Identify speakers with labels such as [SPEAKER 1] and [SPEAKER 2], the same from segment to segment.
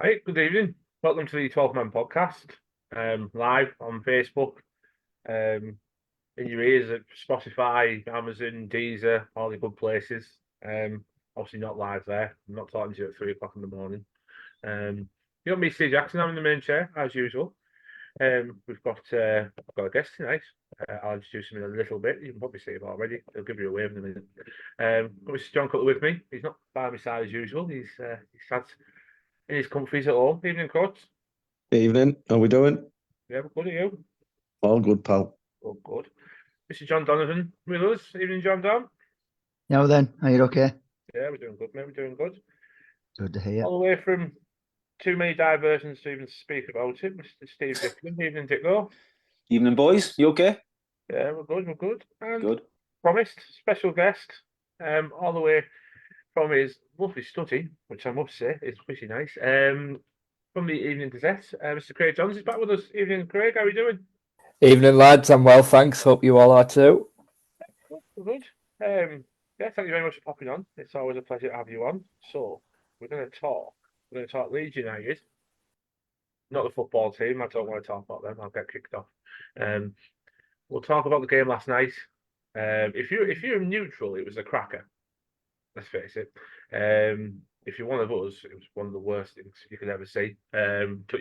[SPEAKER 1] Right, good evening. Welcome to the 12 Man podcast, live on Facebook, in your ears at Spotify, Amazon, Deezer, all the good places. Obviously not live there. I'm not talking to you at 3 o'clock in the morning. You got me, Steve Jackson. I'm in the main chair as usual. I've got a guest tonight. I'll introduce him in a little bit. You can probably see him already. He'll give you a wave in a minute. Mr. John Cutler with me. He's not by my side as usual. He's sat in his comfies at home. Evening, coach.
[SPEAKER 2] Evening, how we doing?
[SPEAKER 1] Yeah, we're good. Are you?
[SPEAKER 2] All good, pal.
[SPEAKER 1] Oh, good. Mr. John Donovan with us. Evening, John Don.
[SPEAKER 3] Now then, are you okay?
[SPEAKER 1] Yeah, we're doing good, mate. We're doing good.
[SPEAKER 3] Good to hear.
[SPEAKER 1] All the way from too many diversions to even speak about it, Mr. Steve Dickman. Evening, Dicko.
[SPEAKER 4] Evening, boys. You okay?
[SPEAKER 1] Yeah, we're good. We're good. And
[SPEAKER 4] Good.
[SPEAKER 1] promised special guest, all the way from his lovely study, which I must say is pretty nice. From the Evening Gazette, Mr. Craig Johns is back with us. Evening, Craig. How are you doing?
[SPEAKER 5] Evening, lads. I'm well, thanks. Hope you all are too.
[SPEAKER 1] Good. Yeah, thank you very much for popping on. It's always a pleasure to have you on. So we're going to talk. We're going to talk Leeds United, not the football team. I don't want to talk about them. I'll get kicked off. We'll talk about the game last night. If you're neutral, it was a cracker. Let's face it. If you're one of us, it was one of the worst things you could ever see.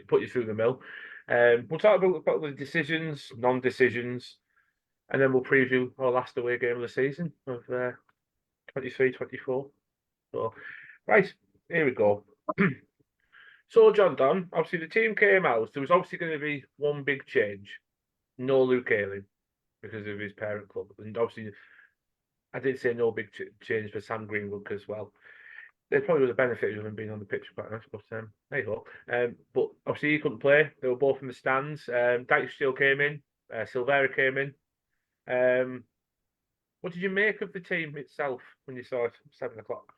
[SPEAKER 1] Put you through the mill. We'll talk about the decisions, non-decisions, and then we'll preview our last away game of the season of 23-24. So, right, here we go. So, John Don, obviously the team came out. There was obviously going to be one big change. No Luke Ayling because of his parent club. And obviously, I did say no big change for Sam Greenwood as well. They probably would have benefited of him being on the pitch quite nice, but hey ho. But obviously he couldn't play. They were both in the stands. Dyche still came in. Silvera came in. What did you make of the team itself when you saw it at 7 o'clock?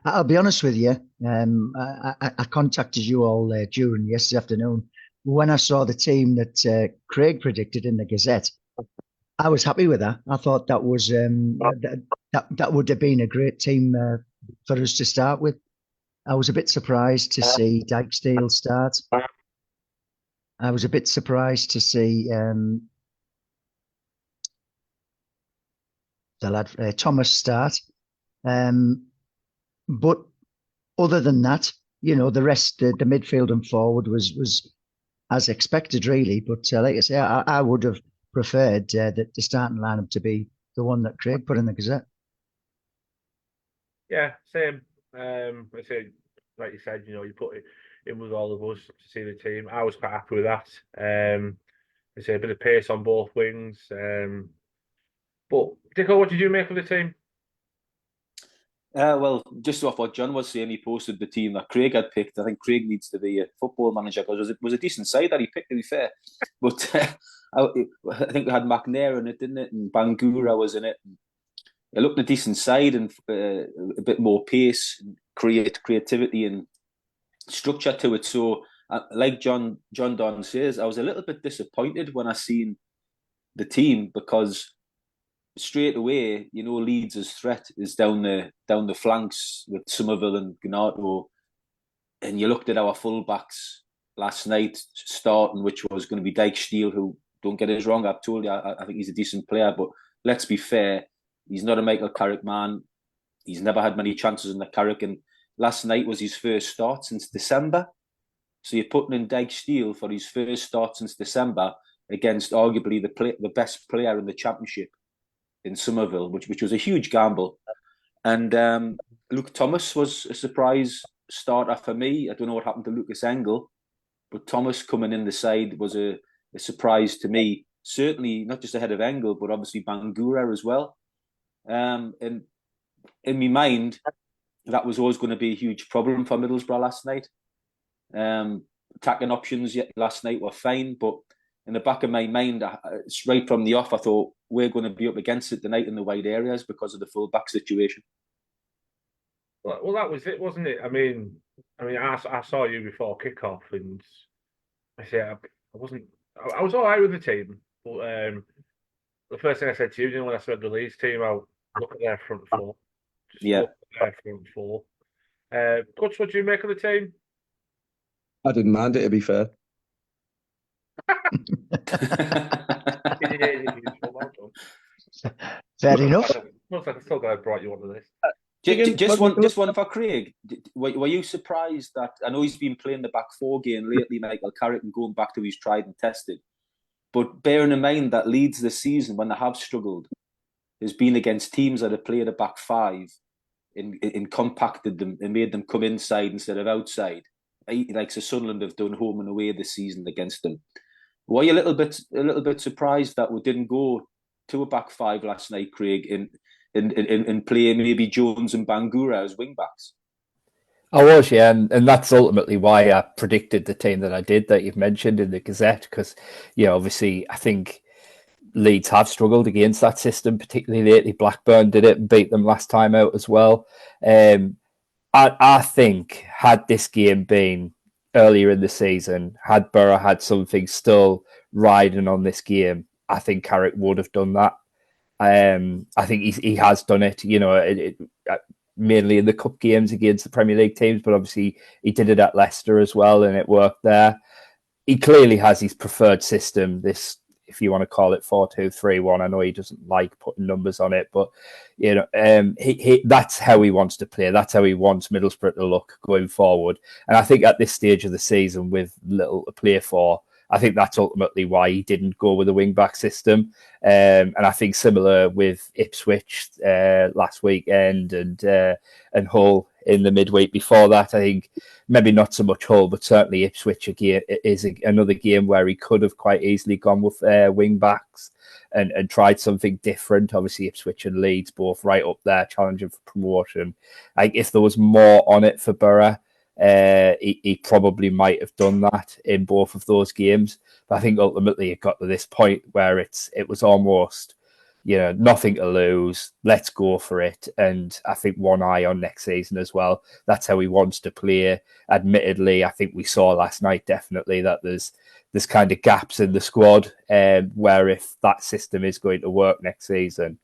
[SPEAKER 3] I'll be honest with you. I contacted you all during yesterday afternoon. When I saw the team that Craig predicted in the Gazette, I was happy with that. I thought that was that would have been a great team for us to start with. I was a bit surprised to see Dijksteel start. I was a bit surprised to see the lad Thomas start. But other than that, you know, the rest, the midfield and forward was as expected, really. But like I say, I would have preferred the starting lineup to be the one that Craig put in the Gazette.
[SPEAKER 1] Yeah, same. I say, like you said, you know, you put it in with all of us to see the team. I was quite happy with that. I say a bit of pace on both wings. But Dicko, what did you make of the team?
[SPEAKER 4] Well, just off what John was saying, he posted the team that Craig had picked. I think Craig needs to be a football manager because it was a decent side that he picked, to be fair. But I think we had McNair in it, didn't it? And Bangura was in it. It looked a decent side and a bit more pace, creativity and structure to it. So, like John Don says, I was a little bit disappointed when I seen the team because straight away, you know, Leeds' threat is down the flanks with Somerville and Ganato. And you looked at our fullbacks last night starting, which was going to be Dijksteel, who, don't get us wrong, I've told you, I think he's a decent player, but let's be fair, he's not a Michael Carrick man. He's never had many chances in the Carrick, and last night was his first start since December. So you're putting in Dijksteel for his first start since December against arguably the best player in the Championship in Somerville, which was a huge gamble. And Luke Thomas was a surprise starter for me. I don't know what happened to Lucas Engel, but Thomas coming in the side was a surprise to me. Certainly not just ahead of Engel, but obviously Bangura as well. And in my mind, that was always going to be a huge problem for Middlesbrough last night. Attacking options last night were fine, but in the back of my mind, right from the off, I thought we're going to be up against it tonight in the wide areas because of the full-back situation.
[SPEAKER 1] Well, that was it, wasn't it? I mean, I saw you before kickoff, and I say I was all right with the team, but the first thing I said to you, when I said the Leeds team out, look at their front four. Just
[SPEAKER 4] Yeah.
[SPEAKER 1] look at their front four. Coach, what do you make of the team?
[SPEAKER 2] I didn't mind it, to be fair.
[SPEAKER 3] Fair enough.
[SPEAKER 1] Looks like I still got brought you onto this.
[SPEAKER 4] Just one for Craig. Were you surprised that, I know he's been playing the back four game lately, Michael Carrick, and going back to his tried and tested, but bearing in mind that Leeds this season, when they have struggled, has been against teams that have played a back five and compacted them and made them come inside instead of outside, like Sunderland have done home and away this season against them. Were you a little bit surprised that we didn't go to a back five last night, Craig, and play maybe Jones and Bangura as wing backs?
[SPEAKER 5] I was, yeah, and that's ultimately why I predicted the team that I did that you've mentioned in the Gazette, because, obviously I think Leeds have struggled against that system, particularly lately. Blackburn did it and beat them last time out as well. I think had this game been earlier in the season, had Borough had something still riding on this game, I think Carrick would have done that. I think he has done it, mainly in the cup games against the Premier League teams, but obviously he did it at Leicester as well, and it worked there. He clearly has his preferred system, this, if you want to call it 4-2-3-1. I know he doesn't like putting numbers on it, but that's how he wants to play. That's how he wants Middlesbrough to look going forward. And I think at this stage of the season, with little to play for, I think that's ultimately why he didn't go with a wing-back system. And I think similar with Ipswich last weekend and Hull in the midweek before that. I think maybe not so much Hull, but certainly Ipswich again is another game where he could have quite easily gone with wing-backs and tried something different. Obviously, Ipswich and Leeds both right up there challenging for promotion. Like, if there was more on it for Borough, he probably might have done that in both of those games. But I think ultimately it got to this point where it was almost, nothing to lose. Let's go for it. And I think one eye on next season as well. That's how he wants to play. Admittedly, I think we saw last night definitely that there's kind of gaps in the squad, where if that system is going to work next season,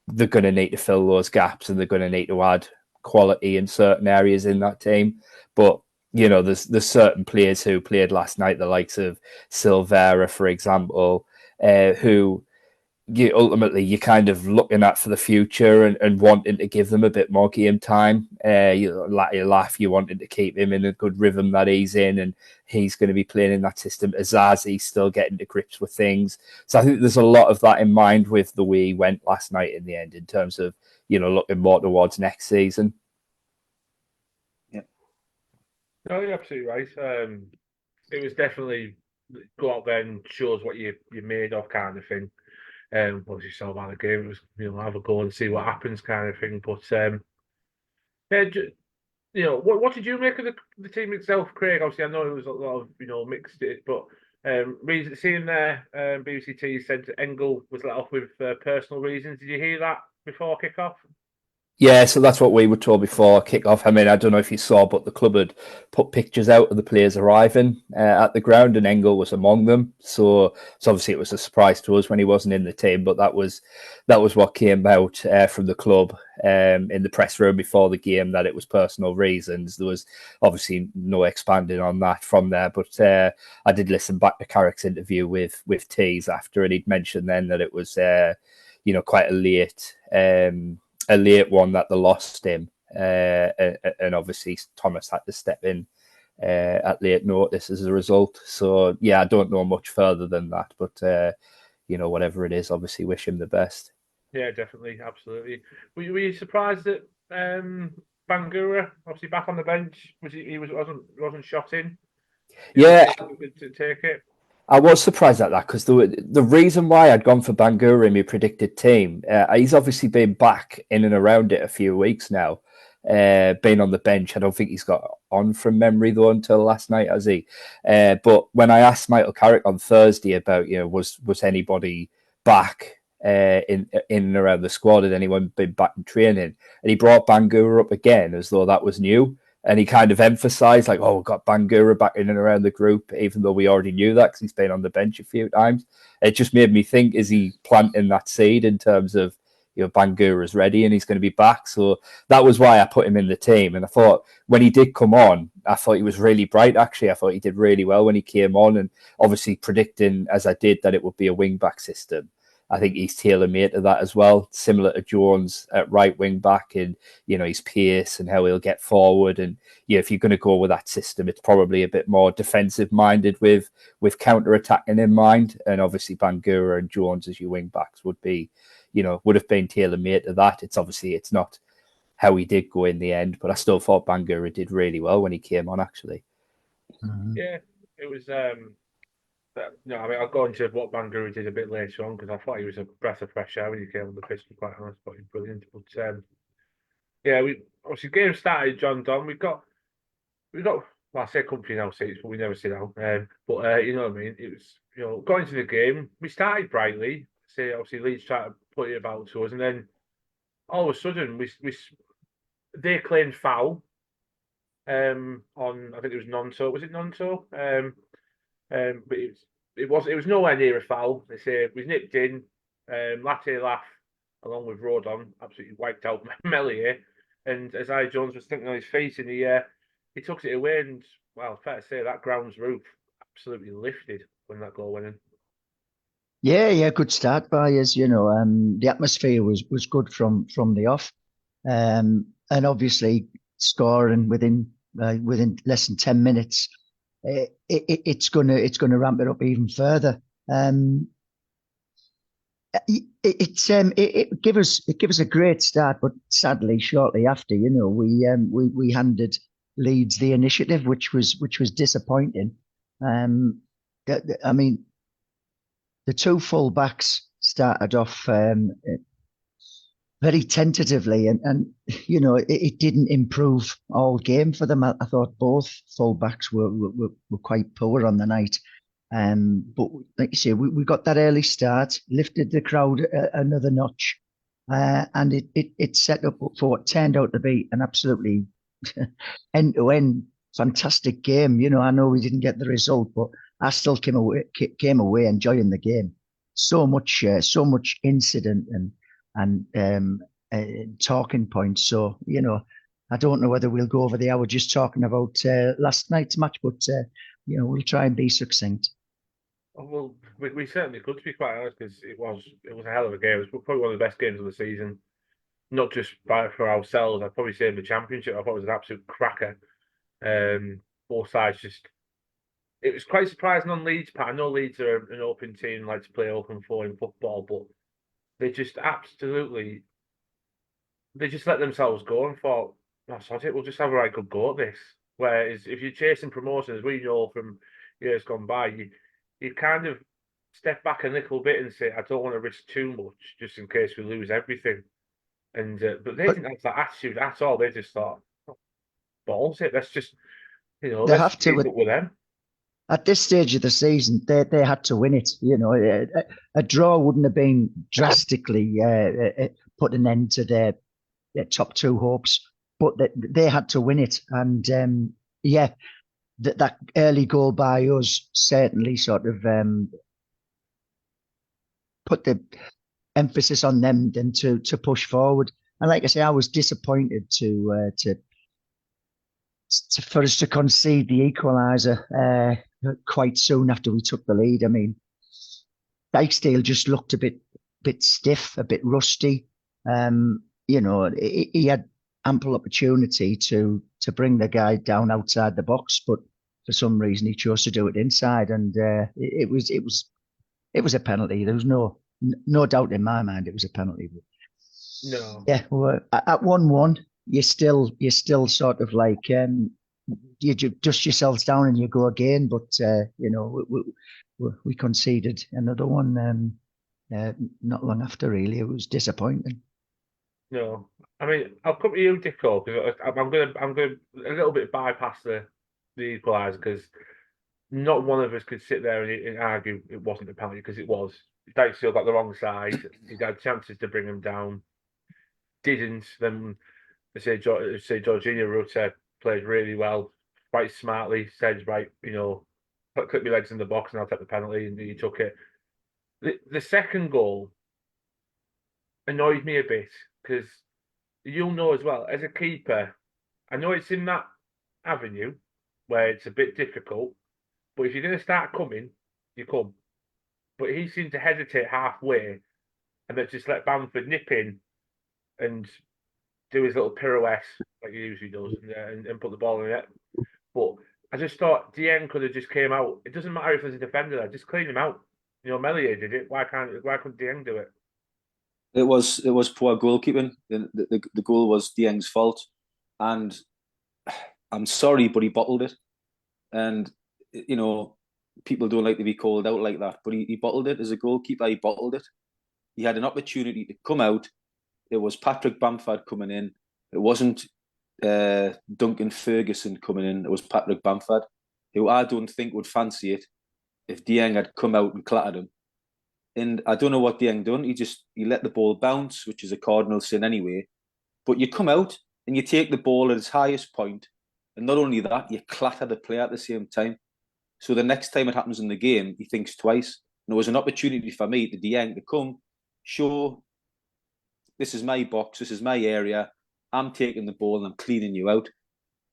[SPEAKER 5] they're going to need to fill those gaps and they're going to need to add quality in certain areas in that team. But there's certain players who played last night, the likes of Silvera, for example, who ultimately you're kind of looking at for the future and wanting to give them a bit more game time. You laugh, you wanting to keep him in a good rhythm that he's in, and he's going to be playing in that system. Azazi's still getting to grips with things. So I think there's a lot of that in mind with the way he went last night in the end, in terms of, looking more towards next season.
[SPEAKER 4] Yeah.
[SPEAKER 1] No, you're absolutely right. It was definitely go out there and shows what you're made of, kind of thing. Obviously, saw about the game, it was have a go and see what happens, kind of thing. But what did you make of the team itself, Craig? Obviously, I know it was a lot of mixed it, but seeing there, BBCT said Engel was let off with personal reasons. Did you hear that before kick-off?
[SPEAKER 5] Yeah, so that's what we were told before kick-off. I mean, I don't know if you saw, but the club had put pictures out of the players arriving at the ground, and Engel was among them. So obviously it was a surprise to us when he wasn't in the team, but that was what came out from the club in the press room before the game, that it was personal reasons. There was obviously no expanding on that from there, but I did listen back to Carrick's interview with Tees after, and he'd mentioned then that it was quite a late one that they lost him, and obviously Thomas had to step in at late notice as a result. So yeah, I don't know much further than that, but whatever it is, obviously wish him the best.
[SPEAKER 1] Yeah, definitely, absolutely. Were you surprised that Bangura, obviously back on the bench, wasn't shot in?
[SPEAKER 5] Yeah,
[SPEAKER 1] to take it.
[SPEAKER 5] I was surprised at that, because the reason why I'd gone for Bangura in my predicted team, he's obviously been back in and around it a few weeks now, been on the bench. I don't think he's got on from memory though until last night, has he? But when I asked Michael Carrick on Thursday about was anybody back in and around the squad, had anyone been back in training, and he brought Bangura up again as though that was new. And he kind of emphasised, like, oh, we've got Bangura back in and around the group, even though we already knew that because he's been on the bench a few times. It just made me think, is he planting that seed in terms of, Bangura's ready and he's going to be back? So that was why I put him in the team. And I thought when he did come on, I thought he was really bright, actually. I thought he did really well when he came on. And obviously predicting, as I did, that it would be a wing-back system. I think he's tailor-made to that as well, similar to Jones at right wing back and, his pace and how he'll get forward. And, if you're going to go with that system, it's probably a bit more defensive-minded with counter-attacking in mind. And obviously Bangura and Jones as your wing backs would be, would have been tailor-made to that. It's not how he did go in the end, but I still thought Bangura did really well when he came on, actually.
[SPEAKER 3] Mhm.
[SPEAKER 1] Yeah, it was. I mean, I'll go into what Bangura did a bit later on because I thought he was a breath of fresh air when he came on the pitch. To be quite honest, but he's brilliant. But yeah, we obviously game started. John Don. We've got. Well, I say company now seats, but we never sit down. But you know what I mean. It was going to the game. We started brightly. Say obviously Leeds tried to put it about to us, and then all of a sudden they claimed foul. On I think it was Nonto. Was it Nonto? But it was nowhere near a foul. They say it was nipped in. Latte Laugh, along with Rodon, absolutely wiped out Mellier. And as I Jones was thinking on his face, and he took it away. And well, fair to say that ground's roof absolutely lifted when that goal went in.
[SPEAKER 3] Yeah, good start by us. The atmosphere was good from the off, and obviously scoring within less than 10 minutes. It's gonna ramp it up even further. It gave us a great start, but sadly, shortly after, we handed Leeds the initiative, which was disappointing. I mean, the two full backs started off very tentatively, and it didn't improve all game for them. I thought both full backs were quite poor on the night. But like you say, we got that early start, lifted the crowd another notch, and it set up for what turned out to be an absolutely end-to-end fantastic game. I know we didn't get the result, but I still came away enjoying the game. So much incident and talking points. So I don't know whether we'll go over the hour just talking about last night's match, but we'll try and be succinct.
[SPEAKER 1] Well, we certainly could, to be quite honest, because it was a hell of a game. It was probably one of the best games of the season, not just for ourselves. I'd probably say in the Championship, I thought it was an absolute cracker. Both sides it was quite surprising on Leeds' part. I know Leeds are an open team, like to play open four in football, but they just let themselves go and thought, "No, sod it, we'll just have a right good go at this." Whereas if you're chasing promotion, as we know from years gone by, you kind of step back a little bit and say, "I don't want to risk too much, just in case we lose everything." And but they didn't have that attitude at all. They just thought, oh, "Balls it, let's just
[SPEAKER 3] They
[SPEAKER 1] let's
[SPEAKER 3] have to
[SPEAKER 1] keep up with them."
[SPEAKER 3] at this stage of the season. They had to win it. A draw wouldn't have been drastically put an end to their top two hopes, but they had to win it. And that early goal by us certainly sort of put the emphasis on them then to push forward. And like I say, I was disappointed for us to concede the equaliser quite soon after we took the lead. I mean, Dykesdale just looked a bit stiff, a bit rusty. He had ample opportunity to bring the guy down outside the box, but for some reason he chose to do it inside, and it was a penalty. There was no doubt in my mind it was a penalty.
[SPEAKER 1] No.
[SPEAKER 3] Yeah, well, at 1-1, you're still sort of like you dust yourselves down and you go again. But we conceded another one not long after. Really, it was disappointing.
[SPEAKER 1] No, I mean I'll come to you, Dicko, because I'm gonna a little bit bypass the equaliser because not one of us could sit there and argue it wasn't a penalty because it was. Dykesdale got the wrong side. He had chances to bring him down, didn't. Then say Jorginho wrote played really well, quite smartly. Said, right, clip my legs in the box and I'll take the penalty, and he took it. The second goal annoyed me a bit because you'll know as well as a keeper. I know it's in that avenue where it's a bit difficult, but if you're going to start coming, you come. But he seemed to hesitate halfway and then just let Bamford nip in and do his little pirouette like he usually does and put the ball in it. But I just thought Dieng could have just came out. It doesn't matter if there's a defender there, just clean him out. Melier did it. Why couldn't Dieng do it?
[SPEAKER 4] It was poor goalkeeping. The goal was Dieng's fault, and I'm sorry, but he bottled it. And people don't like to be called out like that, but he bottled it as a goalkeeper. He bottled it. He had an opportunity to come out. It was Patrick Bamford coming in. It wasn't Duncan Ferguson coming in. It was Patrick Bamford, who I don't think would fancy it if Dieng had come out and clattered him. And I don't know what Dieng done. He let the ball bounce, which is a cardinal sin anyway. But you come out and you take the ball at its highest point, and not only that, you clatter the player at the same time. So the next time it happens in the game, he thinks twice. And it was an opportunity for me, to Dieng, to come, show, this is my box, this is my area, I'm taking the ball and I'm cleaning you out.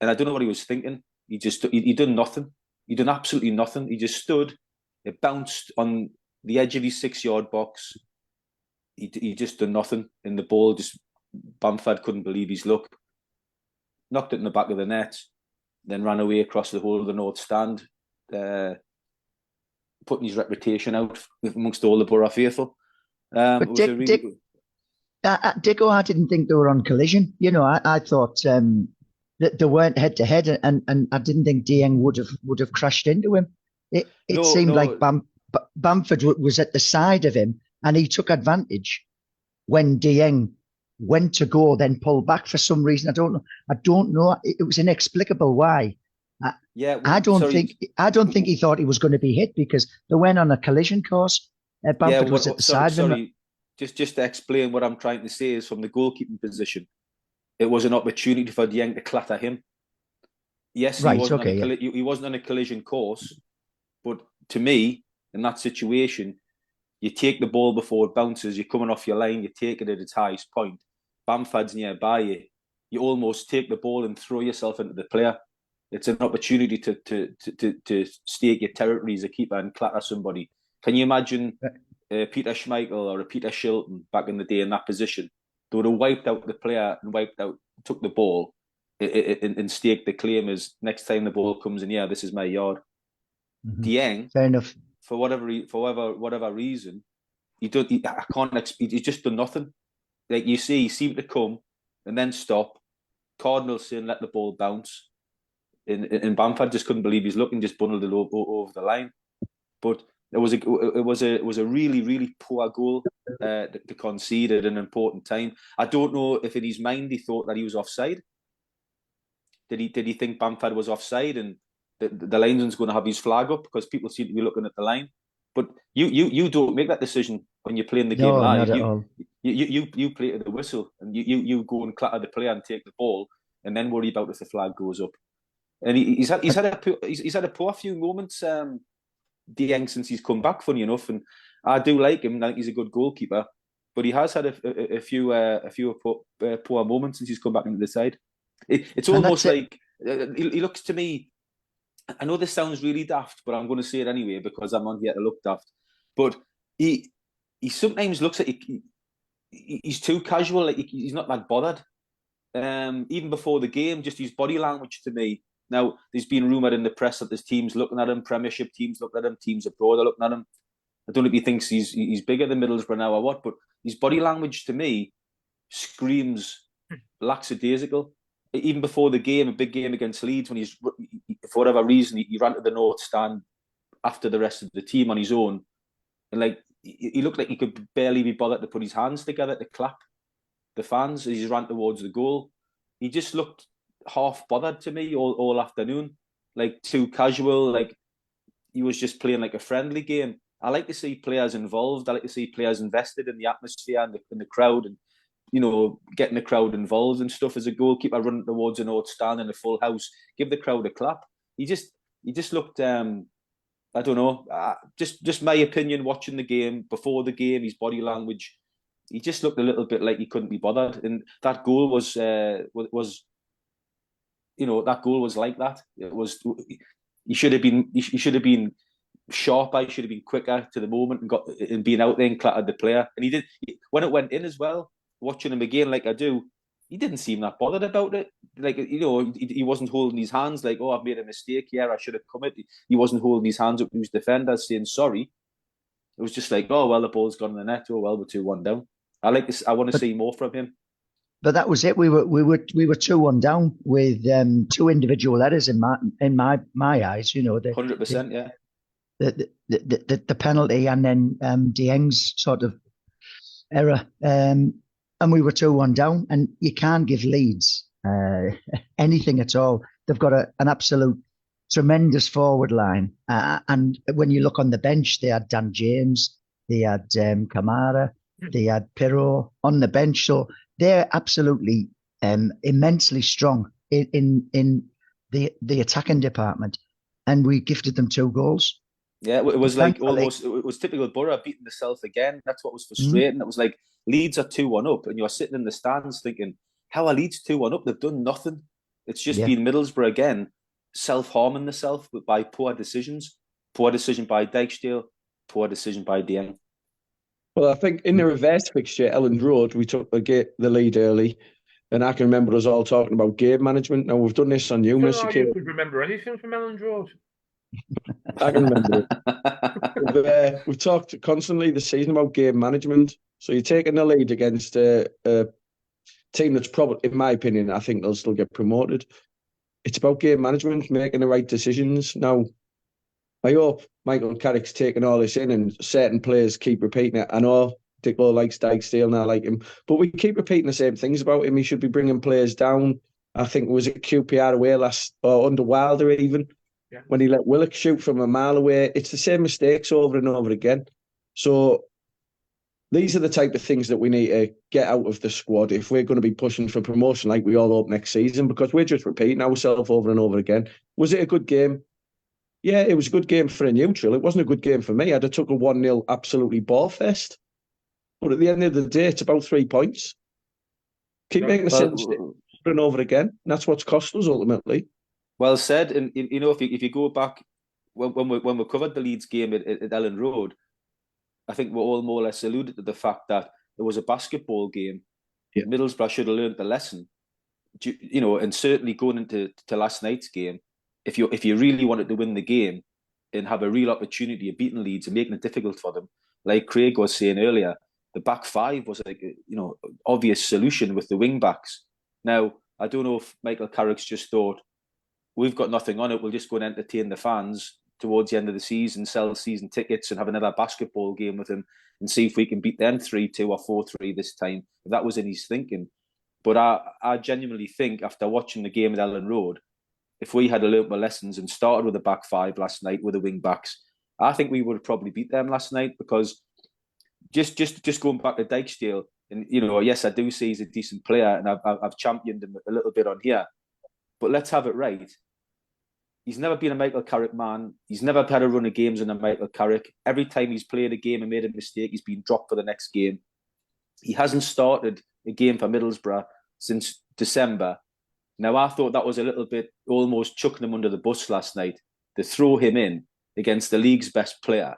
[SPEAKER 4] And I don't know what he was thinking. He done nothing. He done absolutely nothing. He just stood, it bounced on the edge of his 6-yard box. He just done nothing. And the ball Bamford couldn't believe his luck. Knocked it in the back of the net, then ran away across the whole of the North Stand, putting his reputation out amongst all the Borough faithful.
[SPEAKER 3] But Dicko, I didn't think they were on collision. I thought that they weren't head to head, and I didn't think Dieng would have crashed into him. It seemed like Bamford was at the side of him, and he took advantage when Dieng went to go, then pulled back for some reason. I don't know. It was inexplicable why. I don't think he thought he was going to be hit because they went on a collision course. Bamford was at the side of him.
[SPEAKER 4] Just to explain what I'm trying to say is, from the goalkeeping position, it was an opportunity for Dieng to clatter him. Yes, he wasn't on a collision course, but to me, in that situation, you take the ball before it bounces, you're coming off your line, you take it at its highest point. Bamford's nearby you. You almost take the ball and throw yourself into the player. It's an opportunity to stake your territory as a keeper and clatter somebody. Can you imagine Peter Schmeichel or a Peter Shilton back in the day in that position? They would have wiped out the player and took the ball and staked the claim as, next time the ball comes in, this is my yard. Mm-hmm. Dieng,
[SPEAKER 3] fair enough.
[SPEAKER 4] For whatever reason, he just done nothing. Like you see, he seemed to come and then stop. Cardinal sin, let the ball bounce. And Bamford just couldn't believe his luck and just bundled it over the line. But it was a really, really poor goal to concede at an important time. I don't know if in his mind he thought that he was offside. Did he think Bamford was offside and the linesman's going to have his flag up because people seem to be looking at the line? But you don't make that decision when you're playing the game live.
[SPEAKER 3] Not at all.
[SPEAKER 4] You play to the whistle and you go and clatter the player and take the ball and then worry about if the flag goes up. And he's had a poor few moments, Dieng, since he's come back, funny enough, and I do like him. I think he's a good goalkeeper, but he has had a few poor moments since he's come back into the side. It's almost like he looks to me. I know this sounds really daft, but I'm going to say it anyway because I'm on here to look daft. But he sometimes looks like he's too casual. Like he's not that bothered. Even before the game, just his body language to me. Now, there's been rumoured in the press that there's teams looking at him, Premiership teams looking at him, teams abroad are looking at him. I don't know if he thinks he's bigger than Middlesbrough now or what, but his body language to me screams lackadaisical. Even before the game, a big game against Leeds, when for whatever reason, he ran to the North Stand after the rest of the team on his own. And he looked like he could barely be bothered to put his hands together to clap the fans as he ran towards the goal. He just looked half bothered to me all afternoon, like too casual, like he was just playing like a friendly game. I like to see players involved. I like to see players invested in the atmosphere and the crowd and getting the crowd involved and stuff as a goalkeeper, running towards an old stand in a full house, give the crowd a clap. He just looked, I don't know, just my opinion watching the game, before the game, his body language, he just looked a little bit like he couldn't be bothered. And that goal was that goal was like that. It was, he should have been sharper, he should have been quicker to the moment and been out there and clattered the player. And he did, when it went in as well, watching him again like I do, he didn't seem that bothered about it. Like, he wasn't holding his hands like, oh, I've made a mistake here, I should have come it. He wasn't holding his hands up to his defender saying sorry. It was just like, oh, well, the ball's gone in the net. Oh, well, we're 2-1 down. I like this. I want to see more from him.
[SPEAKER 3] But that was it. We were 2-1 down with two individual errors in my eyes.
[SPEAKER 4] 100%, yeah.
[SPEAKER 3] The penalty and then Dieng's sort of error. And we were 2-1 down, and you can't give Leeds anything at all. They've got an absolute tremendous forward line. And when you look on the bench, they had Dan James, they had Kamara, they had Pirro on the bench. So they're absolutely immensely strong in the attacking department. And we gifted them 2 goals.
[SPEAKER 4] Yeah, it was like almost, it was typical Borough beating themselves again. That's what was frustrating. It was like Leeds are 2-1 up, and you're sitting in the stands thinking, how are Leeds 2-1 up? They've done nothing. It's just been Middlesbrough again, self-harming themselves by poor decisions. Poor decision by Dijksteel, poor decision by Dieng.
[SPEAKER 2] Well, I think in the reverse fixture, Elland Road, we took the lead early. And I can remember us all talking about game management. Now, we've done this on numerous occasions.
[SPEAKER 1] You could remember anything from Elland Road.
[SPEAKER 2] I can remember it. We've talked constantly this season about game management. So you're taking the lead against a team that's probably, in my opinion, I think they'll still get promoted. It's about game management, making the right decisions. Now, I hope Michael Carrick's taking all this in and certain players keep repeating it. I know Dicko likes Dijksteel and I like him, but we keep repeating the same things about him. He should be bringing players down. I think it was at QPR away under Wilder even. Yeah. When he let Willock shoot from a mile away. It's the same mistakes over and over again. So these are the type of things that we need to get out of the squad if we're going to be pushing for promotion like we all hope next season, because we're just repeating ourselves over and over again. Was it a good game? Yeah, it was a good game for a neutral. It wasn't a good game for me. I'd have took a 1-0 absolutely ball-fest. But at the end of the day, it's about 3 points. Keep making the same mistake over and over again. And that's what's cost us ultimately.
[SPEAKER 4] Well said. And if you go back when we covered the Leeds game at Elland Road, I think we're all more or less alluded to the fact that it was a basketball game. Yeah. Middlesbrough should have learned the lesson. And certainly going into last night's game, if you really wanted to win the game and have a real opportunity of beating Leeds and making it difficult for them, like Craig was saying earlier, the back five was like obvious solution with the wing backs. Now, I don't know if Michael Carrick's just thought, we've got nothing on it, we'll just go and entertain the fans towards the end of the season, sell season tickets and have another basketball game with him and see if we can beat them 3-2 or 4-3 this time. If that was in his thinking. But I genuinely think after watching the game at Elland Road, if we had learnt our lessons and started with the back five last night with the wing backs, I think we would have probably beat them last night, because just going back to Dijksteel, and yes, I do see he's a decent player, and I've championed him a little bit on here, but let's have it right. He's never been a Michael Carrick man. He's never had a run of games under Michael Carrick. Every time he's played a game and made a mistake, he's been dropped for the next game. He hasn't started a game for Middlesbrough since December. Now, I thought that was a little bit almost chucking him under the bus last night, to throw him in against the league's best player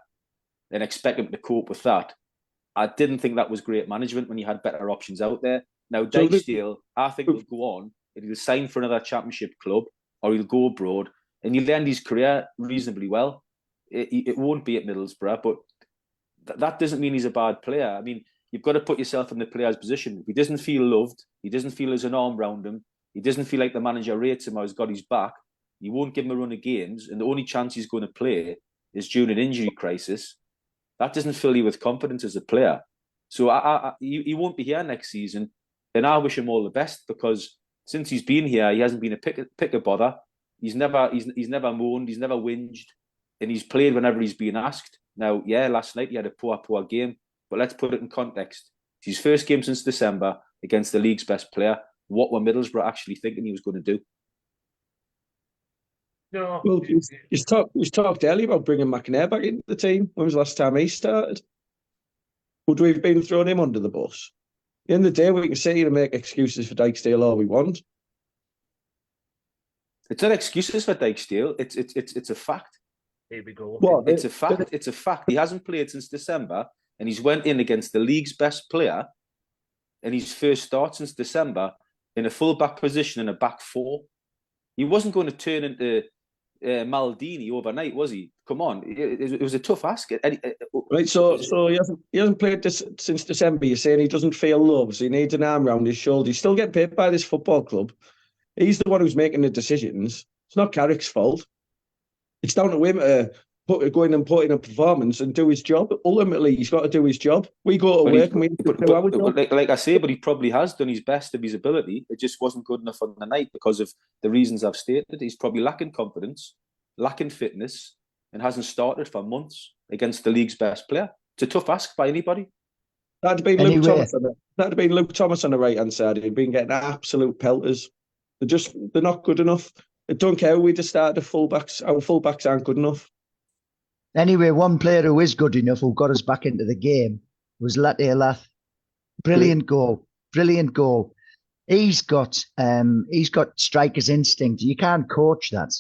[SPEAKER 4] and expect him to cope with that. I didn't think that was great management when you had better options out there. Now, Dijksteel, I think will go on and he'll sign for another championship club or he'll go abroad and he'll end his career reasonably well. It won't be at Middlesbrough, but that doesn't mean he's a bad player. I mean, you've got to put yourself in the player's position. If he doesn't feel loved, he doesn't feel there's an arm around him, he doesn't feel like the manager rates him or has got his back, he won't give him a run of games, and the only chance he's going to play is during an injury crisis. That doesn't fill you with confidence as a player. So he won't be here next season, and I wish him all the best, because since he's been here, he hasn't been a pick a bother. He's never moaned, he's never whinged, and he's played whenever he's been asked. Now, yeah, last night he had a poor game, but let's put it in context. It's his first game since December, against the league's best player, what were Middlesbrough actually thinking he was going to do?
[SPEAKER 1] No.
[SPEAKER 2] Well, you talked earlier about bringing McNair back into the team. When was the last time he started? Would we have been throwing him under the bus? At the end of the day, we can sit here and make excuses for Dijksteel all we want.
[SPEAKER 4] It's not excuses for Dijksteel. It's a fact.
[SPEAKER 1] Here we go.
[SPEAKER 2] What?
[SPEAKER 4] It's a fact. It's a fact. He hasn't played since December, and he's went in against the league's best player in his first start since December in a full-back position in a back four. He wasn't going to turn into Maldini overnight, was he? Come on, it was a tough ask.
[SPEAKER 2] Right, so he hasn't played this since December. You're saying he doesn't feel love, so he needs an arm around his shoulder. He's still getting paid by this football club. He's the one who's making the decisions. It's not Carrick's fault. It's down to him to go in and put in a performance and do his job. Ultimately, he's got to do his job. We go to work and we do our job.
[SPEAKER 4] Like I say, but he probably has done his best of his ability. It just wasn't good enough on the night because of the reasons I've stated. He's probably lacking confidence, lacking fitness, and hasn't started for months against the league's best player. It's a tough ask by anybody.
[SPEAKER 2] That'd have been Luke Thomas on the right hand side. He'd been getting absolute pelters. They're not good enough. I don't care who we just started the fullbacks. Our fullbacks aren't good enough.
[SPEAKER 3] Anyway, one player who is good enough, who got us back into the game, was Latte Lath. Brilliant goal. He's got striker's instinct. You can't coach that.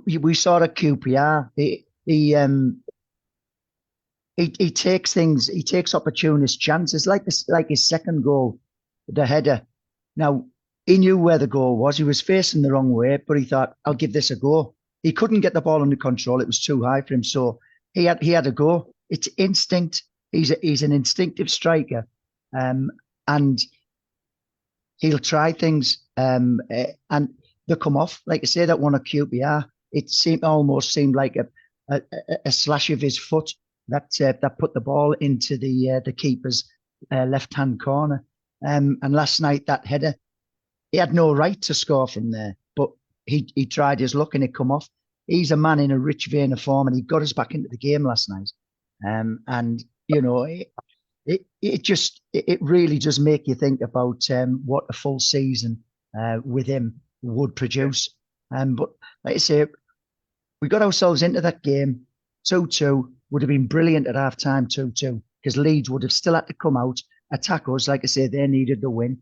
[SPEAKER 3] We saw at QPR. He takes things. He takes opportunist chances, like his second goal, the header. Now he knew where the goal was. He was facing the wrong way, but he thought, "I'll give this a go." He couldn't get the ball under control. It was too high for him, so he had a go. It's instinct. He's an instinctive striker, and he'll try things, and they come off. Like I say, that one at QPR, it almost seemed like a slash of his foot that put the ball into the keeper's left hand corner. And last night, that header, he had no right to score from there, but he tried his luck and it come off. He's a man in a rich vein of form, and he got us back into the game last night. And you know, it really does make you think about what a full season with him would produce. But like I say, we got ourselves into that game. 2-2 would have been brilliant at half time. 2-2, because Leeds would have still had to come out, attack us. Like I say, they needed the win,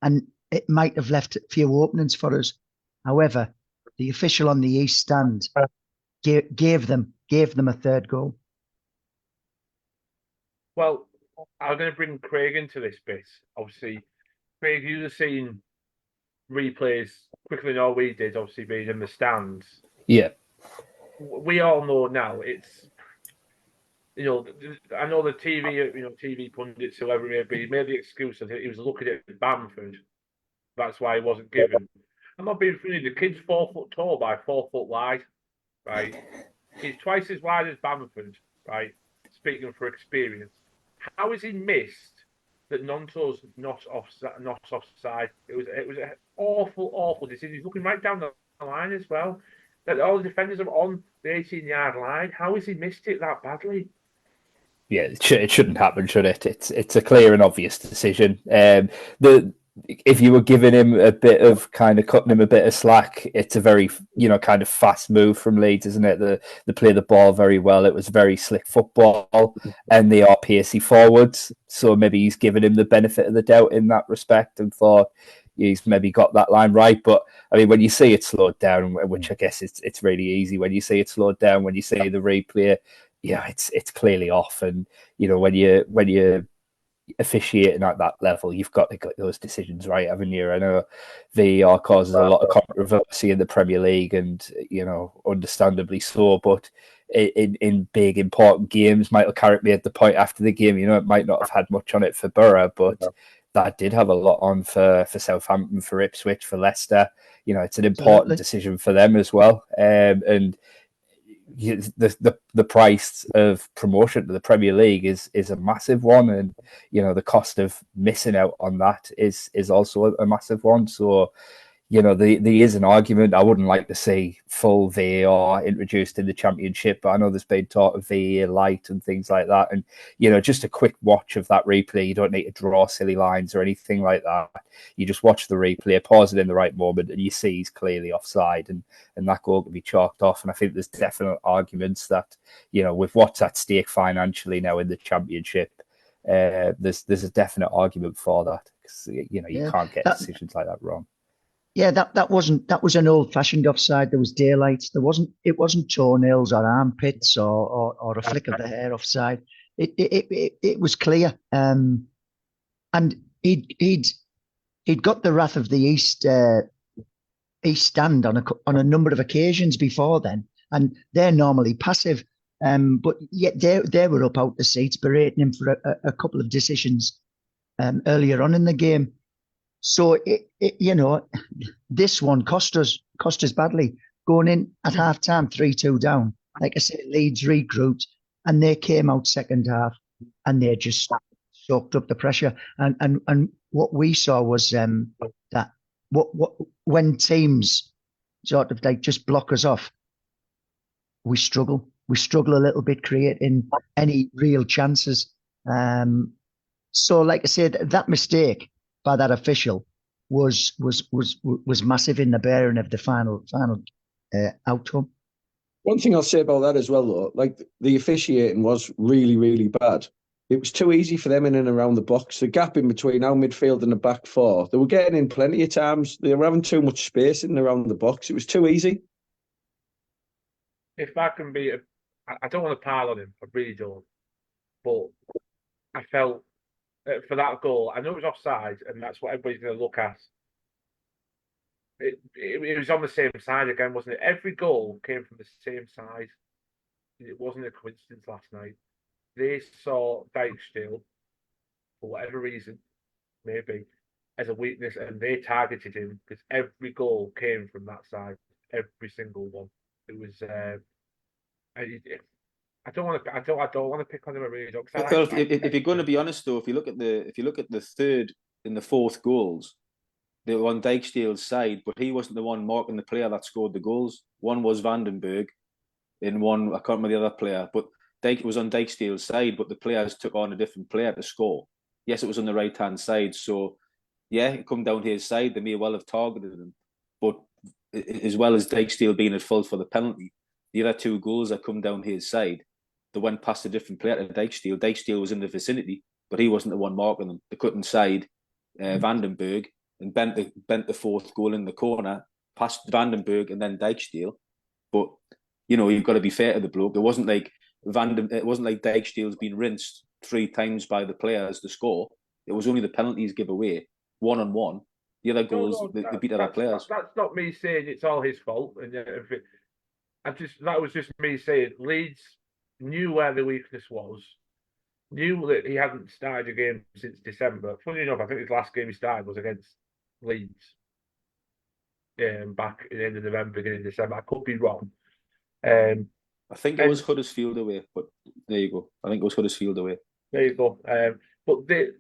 [SPEAKER 3] and it might have left a few openings for us. However, the official on the East Stand gave them a third goal.
[SPEAKER 1] Well, I'm going to bring Craig into this bit. Obviously, Craig, you've have seen replays quicker than all we did, obviously being in the stands.
[SPEAKER 5] Yeah.
[SPEAKER 1] We all know now it's, you know, I know the TV pundits, whoever it may be, made the excuse that he was looking at Bamford. That's why he wasn't given. I'm not being funny. The kid's 4 foot tall by 4 foot wide, right? He's twice as wide as Bamford, right? Speaking for experience. How is he missed that Nonto's not offside? It was an awful decision. He's looking right down the line as well. That all the defenders are on the 18-yard line. How has he missed it that badly?
[SPEAKER 5] Yeah, it shouldn't happen, should it? It's a clear and obvious decision. If you were giving him a bit of kind of cutting him a bit of slack, it's a very kind of fast move from Leeds, isn't it? They play the ball very well. It was very slick football, and they are pacey forwards. So maybe he's given him the benefit of the doubt in that respect and thought he's maybe got that line right. But I mean, when you see it slowed down, which I guess it's really easy when you see it slowed down, when you see the replay, yeah, it's clearly off. And when you officiating at that level, you've got to get those decisions right, haven't you? I know VAR causes a lot of controversy in the Premier League, and understandably so. But in big important games, Michael Carrick made the point after the game. It might not have had much on it for Borough, but that did have a lot on for Southampton, for Ipswich, for Leicester. It's an important decision for them as well, and the price of promotion to the Premier League is a massive one, and the cost of missing out on that is also a massive one. So there is an argument. I wouldn't like to see full VAR introduced in the Championship, but I know there's been talk of VAR light and things like that. And, just a quick watch of that replay. You don't need to draw silly lines or anything like that. You just watch the replay, pause it in the right moment, and you see he's clearly offside, and that goal can be chalked off. And I think there's definite arguments that, with what's at stake financially now in the Championship, there's a definite argument for that. Because, you can't get decisions like that wrong.
[SPEAKER 3] Yeah, that was an old-fashioned offside. There was daylight. It wasn't toenails or armpits or a flick of the hair offside. It was clear. And he'd got the wrath of the East Stand on a number of occasions before then, and they're normally passive. But yet they were up out the seats berating him for a couple of decisions earlier on in the game. So this one cost us badly. Going in at half time, 3-2 down. Like I said, Leeds regrouped, and they came out second half, and they just soaked up the pressure. And what we saw was that when teams sort of like just block us off, we struggle. We struggle a little bit creating any real chances. So, like I said, that mistake by that official was massive in the bearing of the final outcome.
[SPEAKER 2] One thing I'll say about that as well, though, like the officiating was really, really bad. It was too easy for them in and around the box. The gap in between our midfield and the back four, they were getting in plenty of times. They were having too much space in and around the box. It was too easy.
[SPEAKER 1] If I can be, I don't want to pile on him. I really don't. But I felt for that goal, I know it was offside, and that's what everybody's going to look at. It was on the same side again, wasn't it? Every goal came from the same side. It wasn't a coincidence last night. They saw Dijksteel, for whatever reason, maybe, as a weakness, and they targeted him because every goal came from that side. Every single one. It was. I don't want to pick on him. I really don't.
[SPEAKER 4] Well, if you're going to be honest, though, if you look at the third and the fourth goals, they were on Dijksteel's side, but he wasn't the one marking the player that scored the goals. One was Vandenberg, and one I can't remember the other player, but it was on Dijksteel's side, but the players took on a different player to score. Yes, it was on the right hand side, so yeah, it come down his side. They may well have targeted him, but as well as Dijksteel being at fault for the penalty, the other two goals that come down his side, they went past a different player to Dijksteel. Dijksteel was in the vicinity, but he wasn't the one marking them. They cut inside Vandenberg and bent the fourth goal in the corner past Vandenberg and then Dijksteel. But you've got to be fair to the bloke. It wasn't like Dijksteel's been rinsed 3 times by the players to score. It was only the penalties give away 1-on-1. The other goals they beat other players.
[SPEAKER 1] That's not me saying it's all his fault. And that was just me saying Leeds knew where the weakness was, knew that he hadn't started a game since December. Funny enough, I think his last game he started was against Leeds back at the end of November, beginning of December. I could be wrong.
[SPEAKER 4] I think it was Huddersfield away, but there you go. I think it was Huddersfield away.
[SPEAKER 1] There you go. But they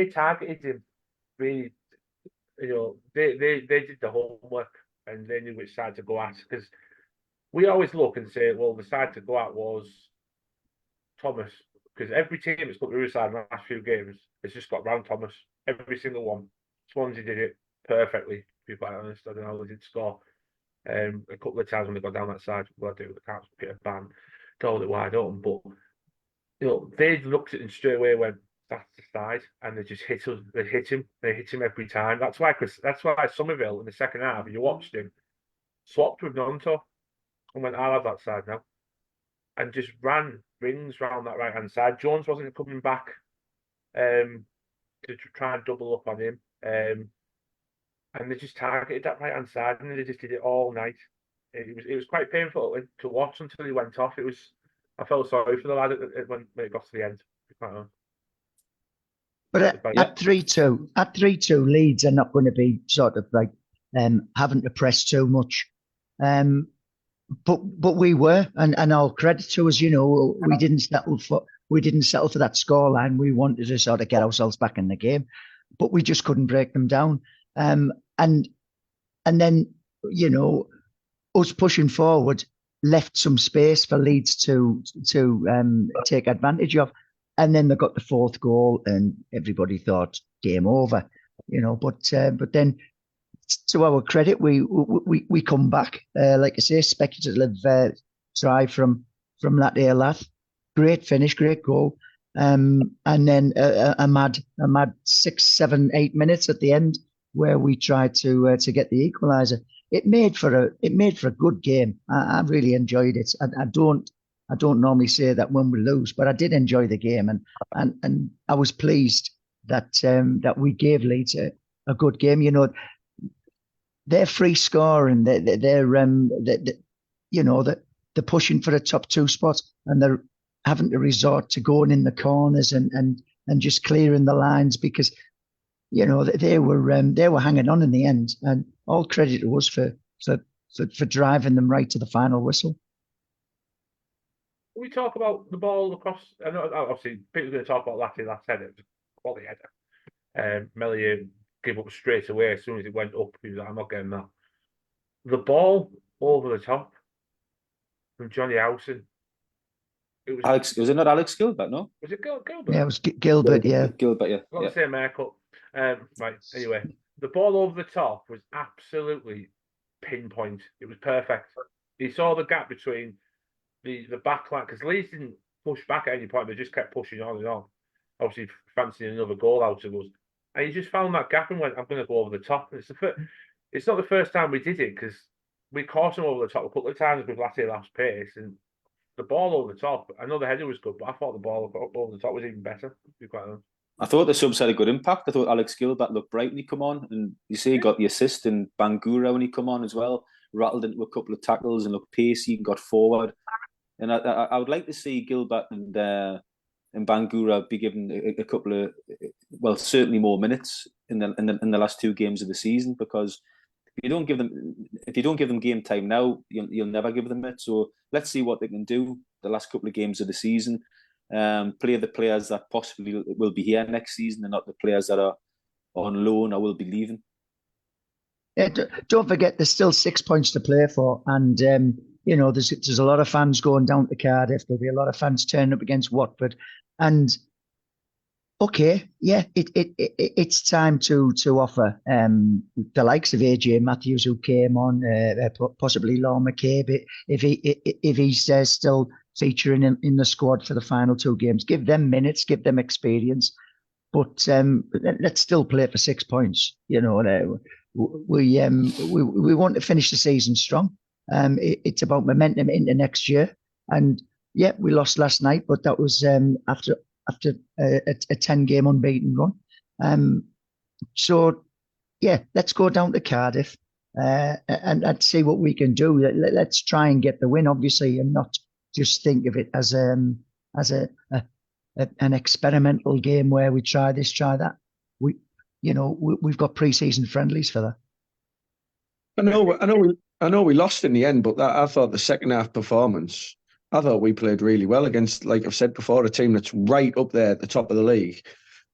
[SPEAKER 1] targeted him really. They did the homework and they knew which side to go at, because we always look and say, well, the side to go at was Thomas, because every team that's got the other side in the last few games has just got round Thomas. Every single one. Swansea did it perfectly, to be quite honest. I don't know how they did score. A couple of times when they got down that side, well, they can't get a ban, told it wide open. But they looked at him straight away when that's the side, and they just hit us. They hit him every time. That's why Somerville in the second half, you watched him, swapped with Nonto and went, I'll have that side now, and just ran rings round that right hand side. Jones wasn't coming back to try and double up on him. And they just targeted that right hand side, and they just did it all night. It was quite painful to watch until he went off. I felt sorry for the lad when it got to the end.
[SPEAKER 3] But at 3-2, Leeds are not going to be sort of like having to press too much. But we were, and all credit to us, we didn't settle for that scoreline. We wanted to sort of get ourselves back in the game, but we just couldn't break them down. and then us pushing forward left some space for Leeds to take advantage of, and then they got the fourth goal, and everybody thought game over, But then, to our credit, we come back. Like I say, speculative try from Latte Lath. Great finish, great goal. And then a mad 6, 7, 8 minutes at the end where we tried to get the equaliser. It made for a good game. I really enjoyed it. I don't normally say that when we lose, but I did enjoy the game, and I was pleased that we gave Leeds a good game. They're free scoring. They're pushing for the top 2 spots, and they're having to resort to going in the corners and just clearing the lines because they were hanging on in the end, and all credit to us for driving them right to the final whistle.
[SPEAKER 1] We talk about the ball across. I know, obviously, people are going to talk about Latte last header. It was a quality header. Melier gave up straight away as soon as it went up. He was like, I'm not getting that. The ball over the top from Johnny Howson.
[SPEAKER 4] Was it not Alex Gilbert? No,
[SPEAKER 1] was it Gilbert?
[SPEAKER 3] Yeah, it was Gilbert. Yeah,
[SPEAKER 4] Gilbert. Yeah,
[SPEAKER 1] got the same haircut. Right. Anyway, the ball over the top was absolutely pinpoint. It was perfect. He saw the gap between the back line because Leeds didn't push back at any point. They just kept pushing on and on. Obviously, fancying another goal out of us. And he just found that gap and went, I'm going to go over the top. It's not the first time we did it because we caught him over the top a couple of times with Latte Lath's pace. And the ball over the top, I know the header was good, but I thought the ball over the top was even better, to be quite honest.
[SPEAKER 4] I thought the subs had a good impact. I thought Alex Gilbert looked bright when he come on. And you see he got the assist, and Bangura when he come on as well. Rattled into a couple of tackles and looked pacey and got forward. And I would like to see Gilbert and Bangura be given a couple of, well, certainly more minutes in the last 2 games of the season, because if you don't give them game time now, you'll never give them it. So let's see what they can do the last couple of games of the season. Play the players that possibly will be here next season, and not the players that are on loan or will be leaving.
[SPEAKER 3] Yeah, don't forget there's still 6 points to play for, and there's a lot of fans going down to Cardiff. There'll be a lot of fans turning up against Watford, and okay, yeah, it's time to offer the likes of AJ Matthews, who came on, possibly Law McCabe, if he's still featuring in the squad for the final 2 games. Give them minutes, give them experience, but let's still play for 6 points. We want to finish the season strong. It's about momentum into next year, and yeah, we lost last night, but that was after a 10-game unbeaten run. So yeah, let's go down to Cardiff and see what we can do. Let's try and get the win, obviously, and not just think of it as an experimental game where we try this, try that. We've got pre-season friendlies for that.
[SPEAKER 2] I know we lost in the end, but I thought the second half performance, I thought we played really well against, like I've said before, a team that's right up there at the top of the league.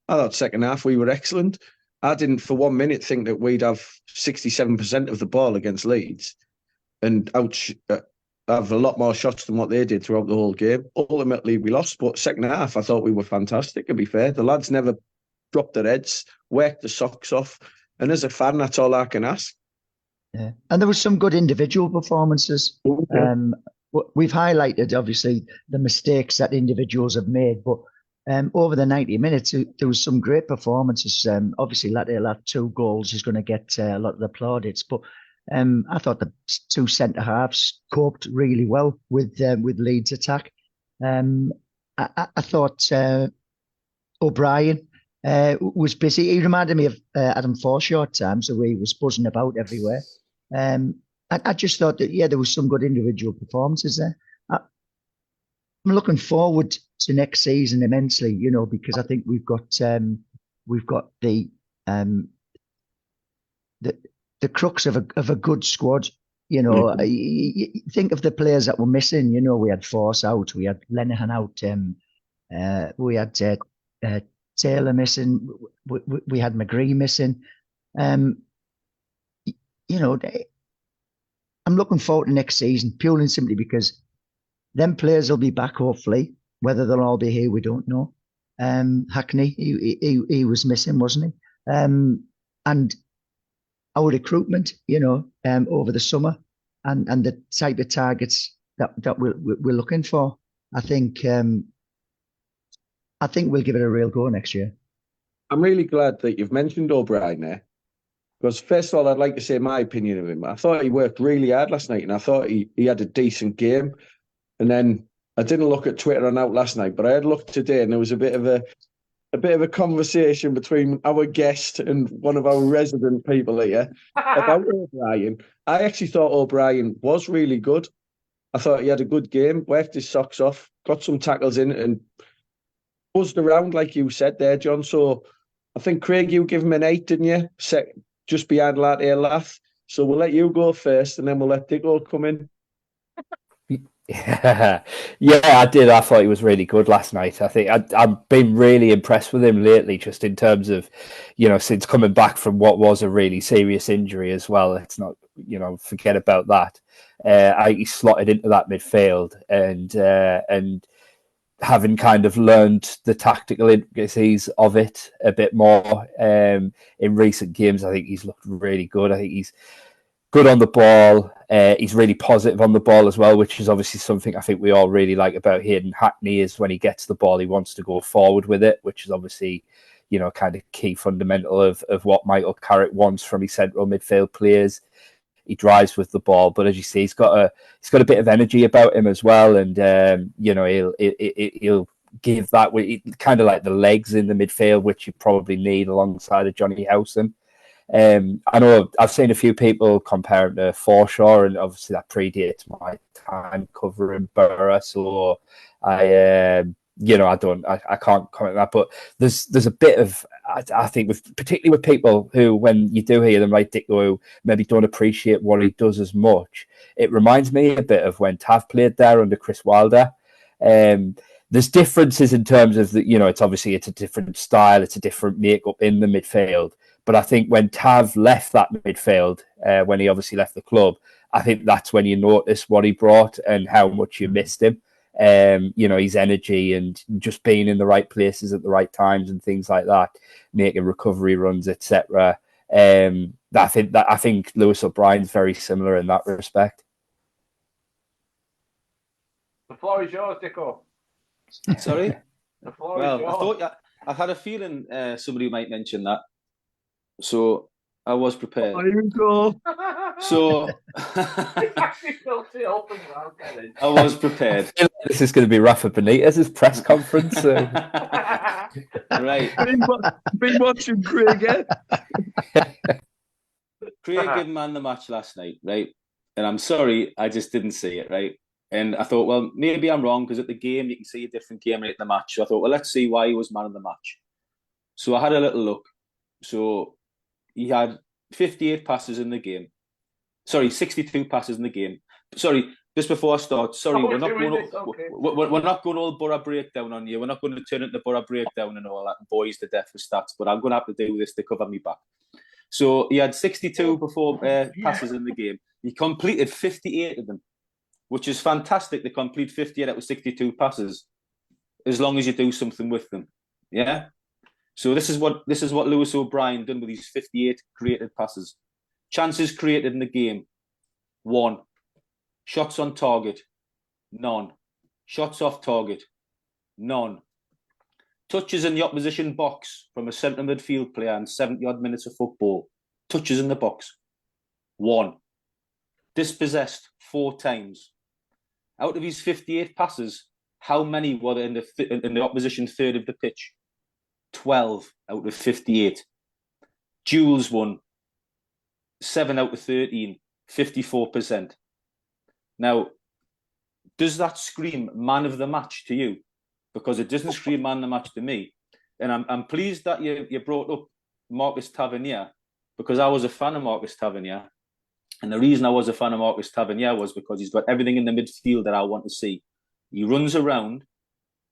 [SPEAKER 2] I thought second half we were excellent. I didn't for 1 minute think that we'd have 67% of the ball against Leeds and have a lot more shots than what they did throughout the whole game. Ultimately, we lost, but second half, I thought we were fantastic, to be fair. The lads never dropped their heads, worked the socks off, and as a fan, that's all I can ask.
[SPEAKER 3] Yeah, and there was some good individual performances. Okay. We've highlighted, obviously, the mistakes that individuals have made, but over the 90 minutes, there was some great performances. Obviously, Latte Lath 2 goals is going to get a lot of the plaudits, but I thought the 2 centre halves coped really well with Leeds' attack. I thought O'Brien was busy. He reminded me of Adam Forshaw at times, so he was buzzing about everywhere. I just thought that, yeah, there was some good individual performances there. I'm looking forward to next season immensely, because I think we've got the crux of a good squad. You think of the players that were missing. We had Force out, we had Lenihan out, we had Taylor missing, we had McGree missing. I'm looking forward to next season purely and simply because them players will be back, hopefully. Whether they'll all be here, we don't know. Hackney, he was missing, wasn't he? And our recruitment, over the summer and the type of targets that we're looking for. I think we'll give it a real go next year.
[SPEAKER 2] I'm really glad that you've mentioned O'Brien there. Because first of all, I'd like to say my opinion of him. I thought he worked really hard last night and I thought he had a decent game. And then I didn't look at Twitter on out last night, but I had looked today and there was a bit of a conversation between our guest and one of our resident people here about O'Brien. I actually thought O'Brien was really good. I thought he had a good game, worked his socks off, got some tackles in and buzzed around like you said there, John. So I think, Craig, you give him an 8, didn't you? Just behind Latte Lath. So we'll let you go first and then we'll let Dicko come in.
[SPEAKER 5] Yeah, I did. I thought he was really good last night. I think I've been really impressed with him lately, just in terms of, since coming back from what was a really serious injury as well. It's not, forget about that. He slotted into that midfield and having kind of learned the tactical intricacies of it a bit more in recent games, I think he's looked really good. I think he's good on the ball. He's really positive on the ball as well, which is obviously something I think we all really like about Hayden Hackney, is when he gets the ball, he wants to go forward with it, which is obviously, kind of key fundamental of what Michael Carrick wants from his central midfield players. He drives with the ball, but as you see, he's got a bit of energy about him as well, and he'll give that kind of like the legs in the midfield, which you probably need alongside of Johnny Howson. I know I've seen a few people compare him to Forshaw, and obviously that predates my time covering Borough, so I can't comment on that. But there's a bit of, I think, particularly with people who, when you do hear them like Dick, who maybe don't appreciate what he does as much, it reminds me a bit of when Tav played there under Chris Wilder. There's differences in terms of it's a different style, it's a different makeup in the midfield. But I think when Tav left that midfield, when he obviously left the club, I think that's when you notice what he brought and how much you missed him. His energy and just being in the right places at the right times and things like that, making recovery runs, etc. I think Lewis O'Brien's very similar in that respect.
[SPEAKER 1] The floor is yours, Dicko.
[SPEAKER 4] Sorry?
[SPEAKER 1] The floor is yours.
[SPEAKER 4] I had a feeling somebody might mention that. So I was prepared.
[SPEAKER 2] Here we go.
[SPEAKER 4] So I was prepared.
[SPEAKER 5] This is going to be Rafa Benitez's press conference.
[SPEAKER 4] Right.
[SPEAKER 2] Been watching Craig, eh?
[SPEAKER 4] Craig gave man the match last night, right? And I'm sorry, I just didn't see it, right? And I thought, well, maybe I'm wrong, because at the game you can see a different game rate in the match. So I thought, well, let's see why he was man of the match. So I had a little look. So he had 58 passes in the game. Sorry, 62 passes in the game. Sorry, just before I start, we're not going all Borough breakdown on you. We're not going to turn into Borough breakdown and all that, and boys to death with stats, but I'm going to have to do this to cover me back. So he had 62 passes in the game. He completed 58 of them, which is fantastic to complete 58 out of 62 passes, as long as you do something with them. Yeah? So this is what Lewis O'Brien done with these 58 created passes. Chances created in the game, 1. Shots on target, none. Shots off target, none. Touches in the opposition box from a centre midfield player in 70-odd minutes of football. Touches in the box, 1. Dispossessed 4 times. Out of his 58 passes, how many were there in the opposition third of the pitch? 12 out of 58. Duels won, 7 out of 13, 54%. Now, does that scream man of the match to you? Because it doesn't scream man of the match to me. And I'm pleased that you brought up Marcus Tavernier, because I was a fan of Marcus Tavernier. And the reason I was a fan of Marcus Tavernier was because he's got everything in the midfield that I want to see. He runs around,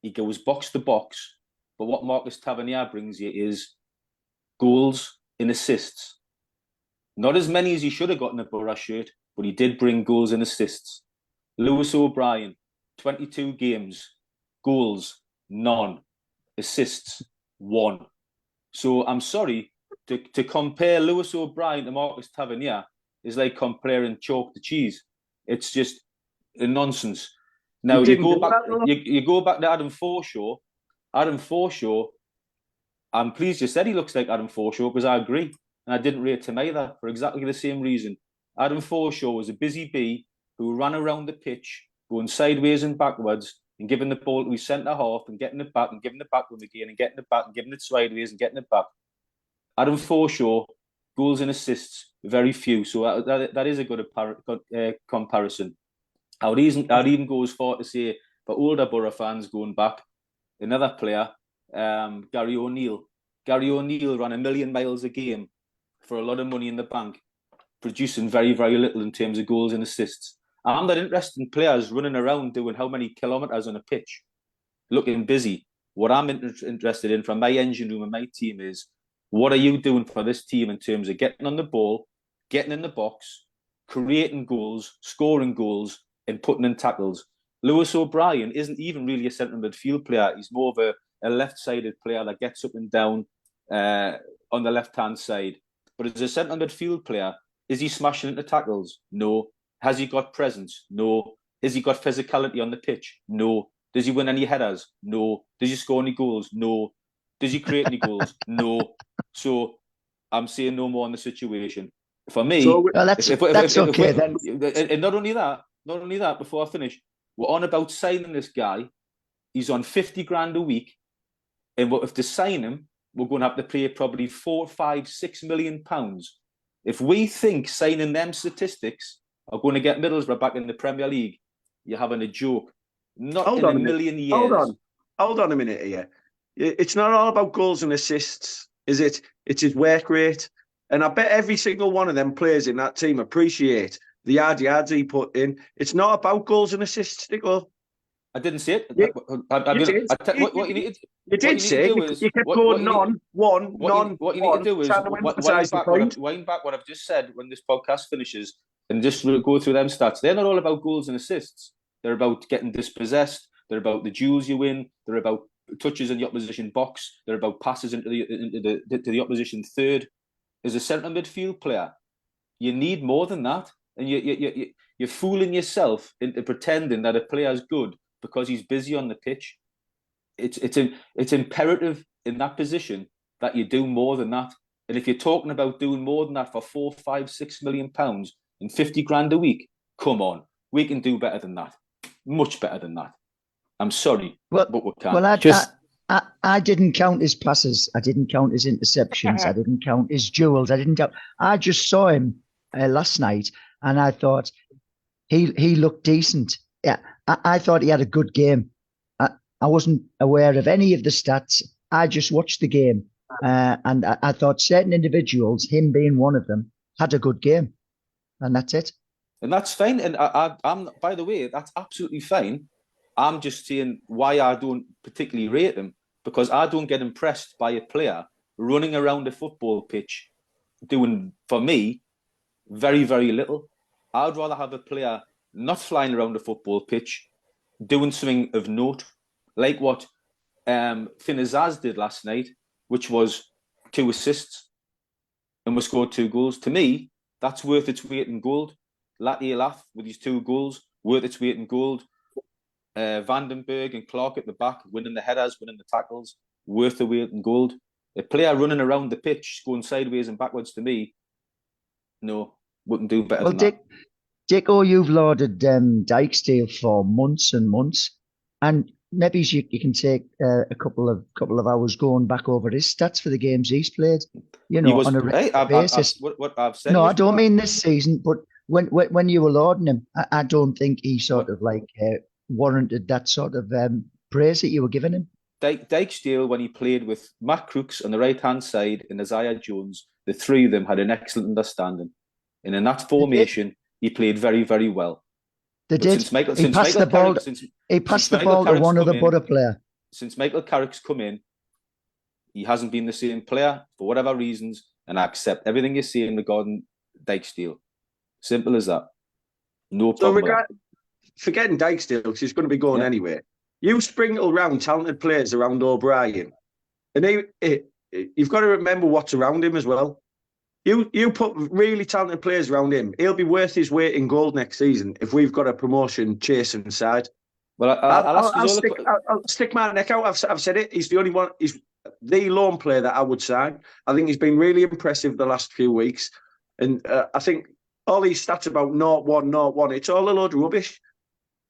[SPEAKER 4] he goes box to box, but what Marcus Tavernier brings you is goals and assists. Not as many as he should have got in a Borough shirt, but he did bring goals and assists. Lewis O'Brien, 22 games, goals, none, assists, 1. So I'm sorry, to compare Lewis O'Brien to Marcus Tavernier is like comparing chalk to cheese. It's just a nonsense. Now you go back to Adam Forshaw. Adam Forshaw, I'm pleased you said he looks like Adam Forshaw, because I agree. And I didn't rate him either for exactly the same reason. Adam Forshaw was a busy bee who ran around the pitch, going sideways and backwards, and giving the ball to his centre half and getting it back and giving it back to him again and getting it back and giving it sideways and getting it back. Adam Forshaw, goals and assists, very few. So that is a good comparison. I would even go as far to say, for older Borough fans going back, another player, Gary O'Neill. Gary O'Neill ran 1 million miles a game for a lot of money in the bank, producing very, very little in terms of goals and assists. I'm not interested in players running around doing how many kilometres on a pitch, looking busy. What I'm interested in from my engine room and my team is, what are you doing for this team in terms of getting on the ball, getting in the box, creating goals, scoring goals, and putting in tackles? Lewis O'Brien isn't even really a centre midfield player. He's more of a left-sided player that gets up and down on the left-hand side. But as a centre midfield player, is he smashing into tackles? No. Has he got presence? No. Has he got physicality on the pitch? No. Does he win any headers? No. Does he score any goals? No. Does he create any goals? No. So I'm saying no more on the situation. For me,
[SPEAKER 3] that's okay then.
[SPEAKER 4] And not only that, before I finish, we're on about signing this guy. He's on 50 grand a week. And if to sign him, we're going to have to pay probably 4, 5, 6 million pounds. If we think signing them statistics are going to get Middlesbrough back in the Premier League, you're having a joke. Not in a million years.
[SPEAKER 2] Hold on a minute here. It's not all about goals and assists, is it? It's his work rate. And I bet every single one of them players in that team appreciate the yards he put in. It's not about goals and assists, Nico.
[SPEAKER 4] I didn't say it.
[SPEAKER 2] You did say you kept going none.
[SPEAKER 4] What you need to do is wind back what I've just said when this podcast finishes and just go through them stats. They're not all about goals and assists. They're about getting dispossessed. They're about the duels you win. They're about touches in the opposition box. They're about passes into the opposition third. As a centre midfield player, you need more than that, and you're fooling yourself into pretending that a player's good because he's busy on the pitch. It's imperative in that position that you do more than that. And if you're talking about doing more than that for 4, 5, 6 million pounds and 50 grand a week, come on, we can do better than that. Much better than that. I'm sorry, but we can't.
[SPEAKER 3] Well, I didn't count his passes. I didn't count his interceptions. I didn't count his duels. I just saw him last night, and I thought he looked decent. Yeah, I thought he had a good game. I wasn't aware of any of the stats. I just watched the game, and I thought certain individuals, him being one of them, had a good game, and that's it.
[SPEAKER 4] And that's fine. And I'm, by the way, that's absolutely fine. I'm just saying why I don't particularly rate him, because I don't get impressed by a player running around a football pitch doing, for me, very, very little. I'd rather have a player not flying around a football pitch, doing something of note, like what Finn Azaz did last night, which was 2 assists and we scored 2 goals. To me, that's worth its weight in gold. Lath with his 2 goals, worth its weight in gold. Vandenberg and Clark at the back, winning the headers, winning the tackles, worth the weight in gold. A player running around the pitch, going sideways and backwards, to me, no, wouldn't do better than that.
[SPEAKER 3] Dicko, you've lauded Dijksteel for months and months, and maybe you can take a couple of hours going back over his stats for the games he's played. On a regular basis.
[SPEAKER 4] What I've said.
[SPEAKER 3] No, I don't mean this season, but when you were lauding him, I don't think he sort of warranted that sort of praise that you were giving him.
[SPEAKER 4] Dijksteel, when he played with Matt Crooks on the right-hand side and Isaiah Jones, the 3 of them had an excellent understanding. And in that formation, he played very, very well.
[SPEAKER 3] He passed the ball to one other Borough player.
[SPEAKER 4] Since Michael Carrick's come in, he hasn't been the same player for whatever reasons, and I accept everything you're saying regarding Dijksteel. Simple as that. No
[SPEAKER 2] So
[SPEAKER 4] problem.
[SPEAKER 2] forgetting Dijksteel, because he's going to be going anyway. You sprinkle round talented players around O'Brien, and you've got to remember what's around him as well. You put really talented players around him, he'll be worth his weight in gold next season if we've got a promotion chasing side.
[SPEAKER 4] Well,
[SPEAKER 2] I'll stick my neck out. I've said it. He's the only one. He's the lone player that I would sign. I think he's been really impressive the last few weeks, and I think all these stats about 0-1, 0-1, it's all a load of rubbish,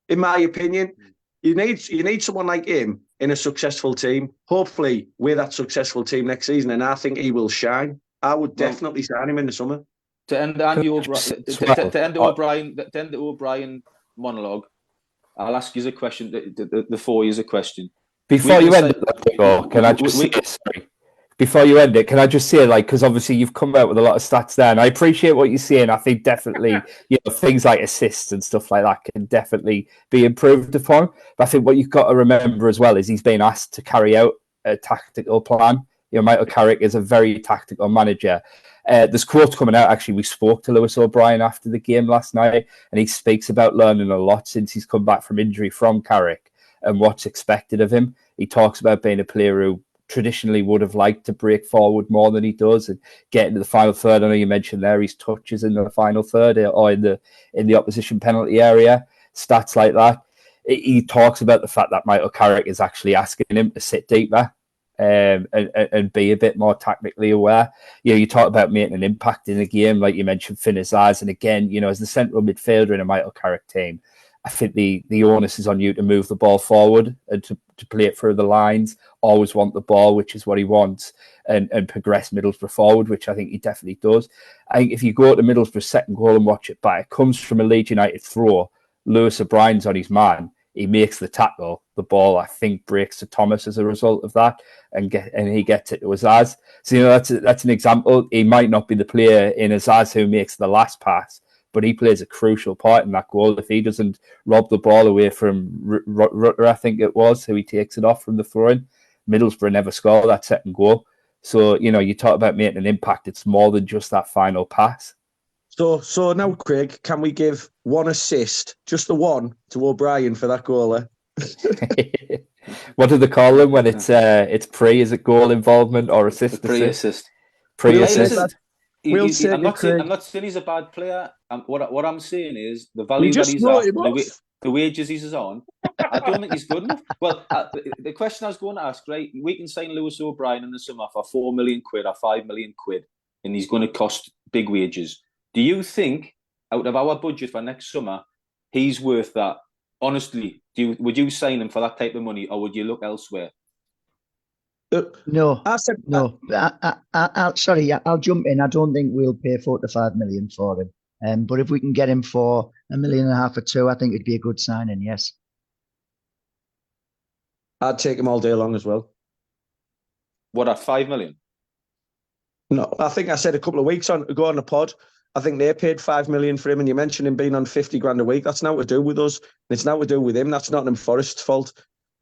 [SPEAKER 2] in my opinion. You need someone like him in a successful team. Hopefully, we're that successful team next season, and I think he will shine. I would definitely sign him in the summer.
[SPEAKER 4] To end the O'Brien monologue, I'll ask you a question. The four is a question.
[SPEAKER 5] Before you end it, can I just say, sorry? Before you end it, can I just say, like, because obviously you've come out with a lot of stats there, and I appreciate what you're saying. I think definitely, things like assists and stuff like that can definitely be improved upon. But I think what you've got to remember as well is he's been asked to carry out a tactical plan. Michael Carrick is a very tactical manager. There's quotes coming out. Actually, we spoke to Lewis O'Brien after the game last night, and he speaks about learning a lot since he's come back from injury from Carrick and what's expected of him. He talks about being a player who traditionally would have liked to break forward more than he does and get into the final third. I know you mentioned there his touches in the final third or in the opposition penalty area, stats like that. He talks about the fact that Michael Carrick is actually asking him to sit deeper and be a bit more tactically aware. You talk about making an impact in the game, like you mentioned, Finn Azaz, and again, as the central midfielder in a Michael Carrick team, I think the onus is on you to move the ball forward and to play it through the lines, always want the ball, which is what he wants, and progress Middlesbrough forward, which I think he definitely does. I think if you go to Middlesbrough's second goal and watch it back, it comes from a Leeds United throw. Lewis O'Brien's on his man. He makes the tackle. The ball, I think, breaks to Thomas as a result of that, and he gets it to Azaz. So, that's an example. He might not be the player in Azaz who makes the last pass, but he plays a crucial part in that goal. If he doesn't rob the ball away from Rutter, I think it was, who he takes it off from the throw-in, Middlesbrough never score that second goal. So, you talk about making an impact. It's more than just that final pass.
[SPEAKER 2] So now, Craig, can we give one assist, just the one, to O'Brien for that goal?
[SPEAKER 5] What do they call them when it's pre? Is it goal involvement or assist?
[SPEAKER 4] Pre-assist.
[SPEAKER 5] Pre-assist.
[SPEAKER 4] I'm not saying he's a bad player. What I'm saying is the value that he's at, the wages he's on. I don't think he's good enough. Well, the question I was going to ask, right? We can sign Lewis O'Brien in the summer for £4 million or £5 million, and he's going to cost big wages. Do you think, out of our budget for next summer, he's worth that? Honestly, would you sign him for that type of money, or would you look elsewhere?
[SPEAKER 3] No,
[SPEAKER 2] I said
[SPEAKER 3] no. Sorry, I'll jump in. I don't think we'll pay 4 to 5 million for him. But if we can get him for $1.5 million or $2 million, I think it'd be a good signing. Yes,
[SPEAKER 2] I'd take him all day long as well.
[SPEAKER 4] What, at 5 million?
[SPEAKER 2] No, I think I said a couple of weeks ago on the pod, I think they paid 5 million for him, and you mentioned him being on 50 grand a week. That's now to do with us, and it's now to do with him. That's Nottingham Forest's fault.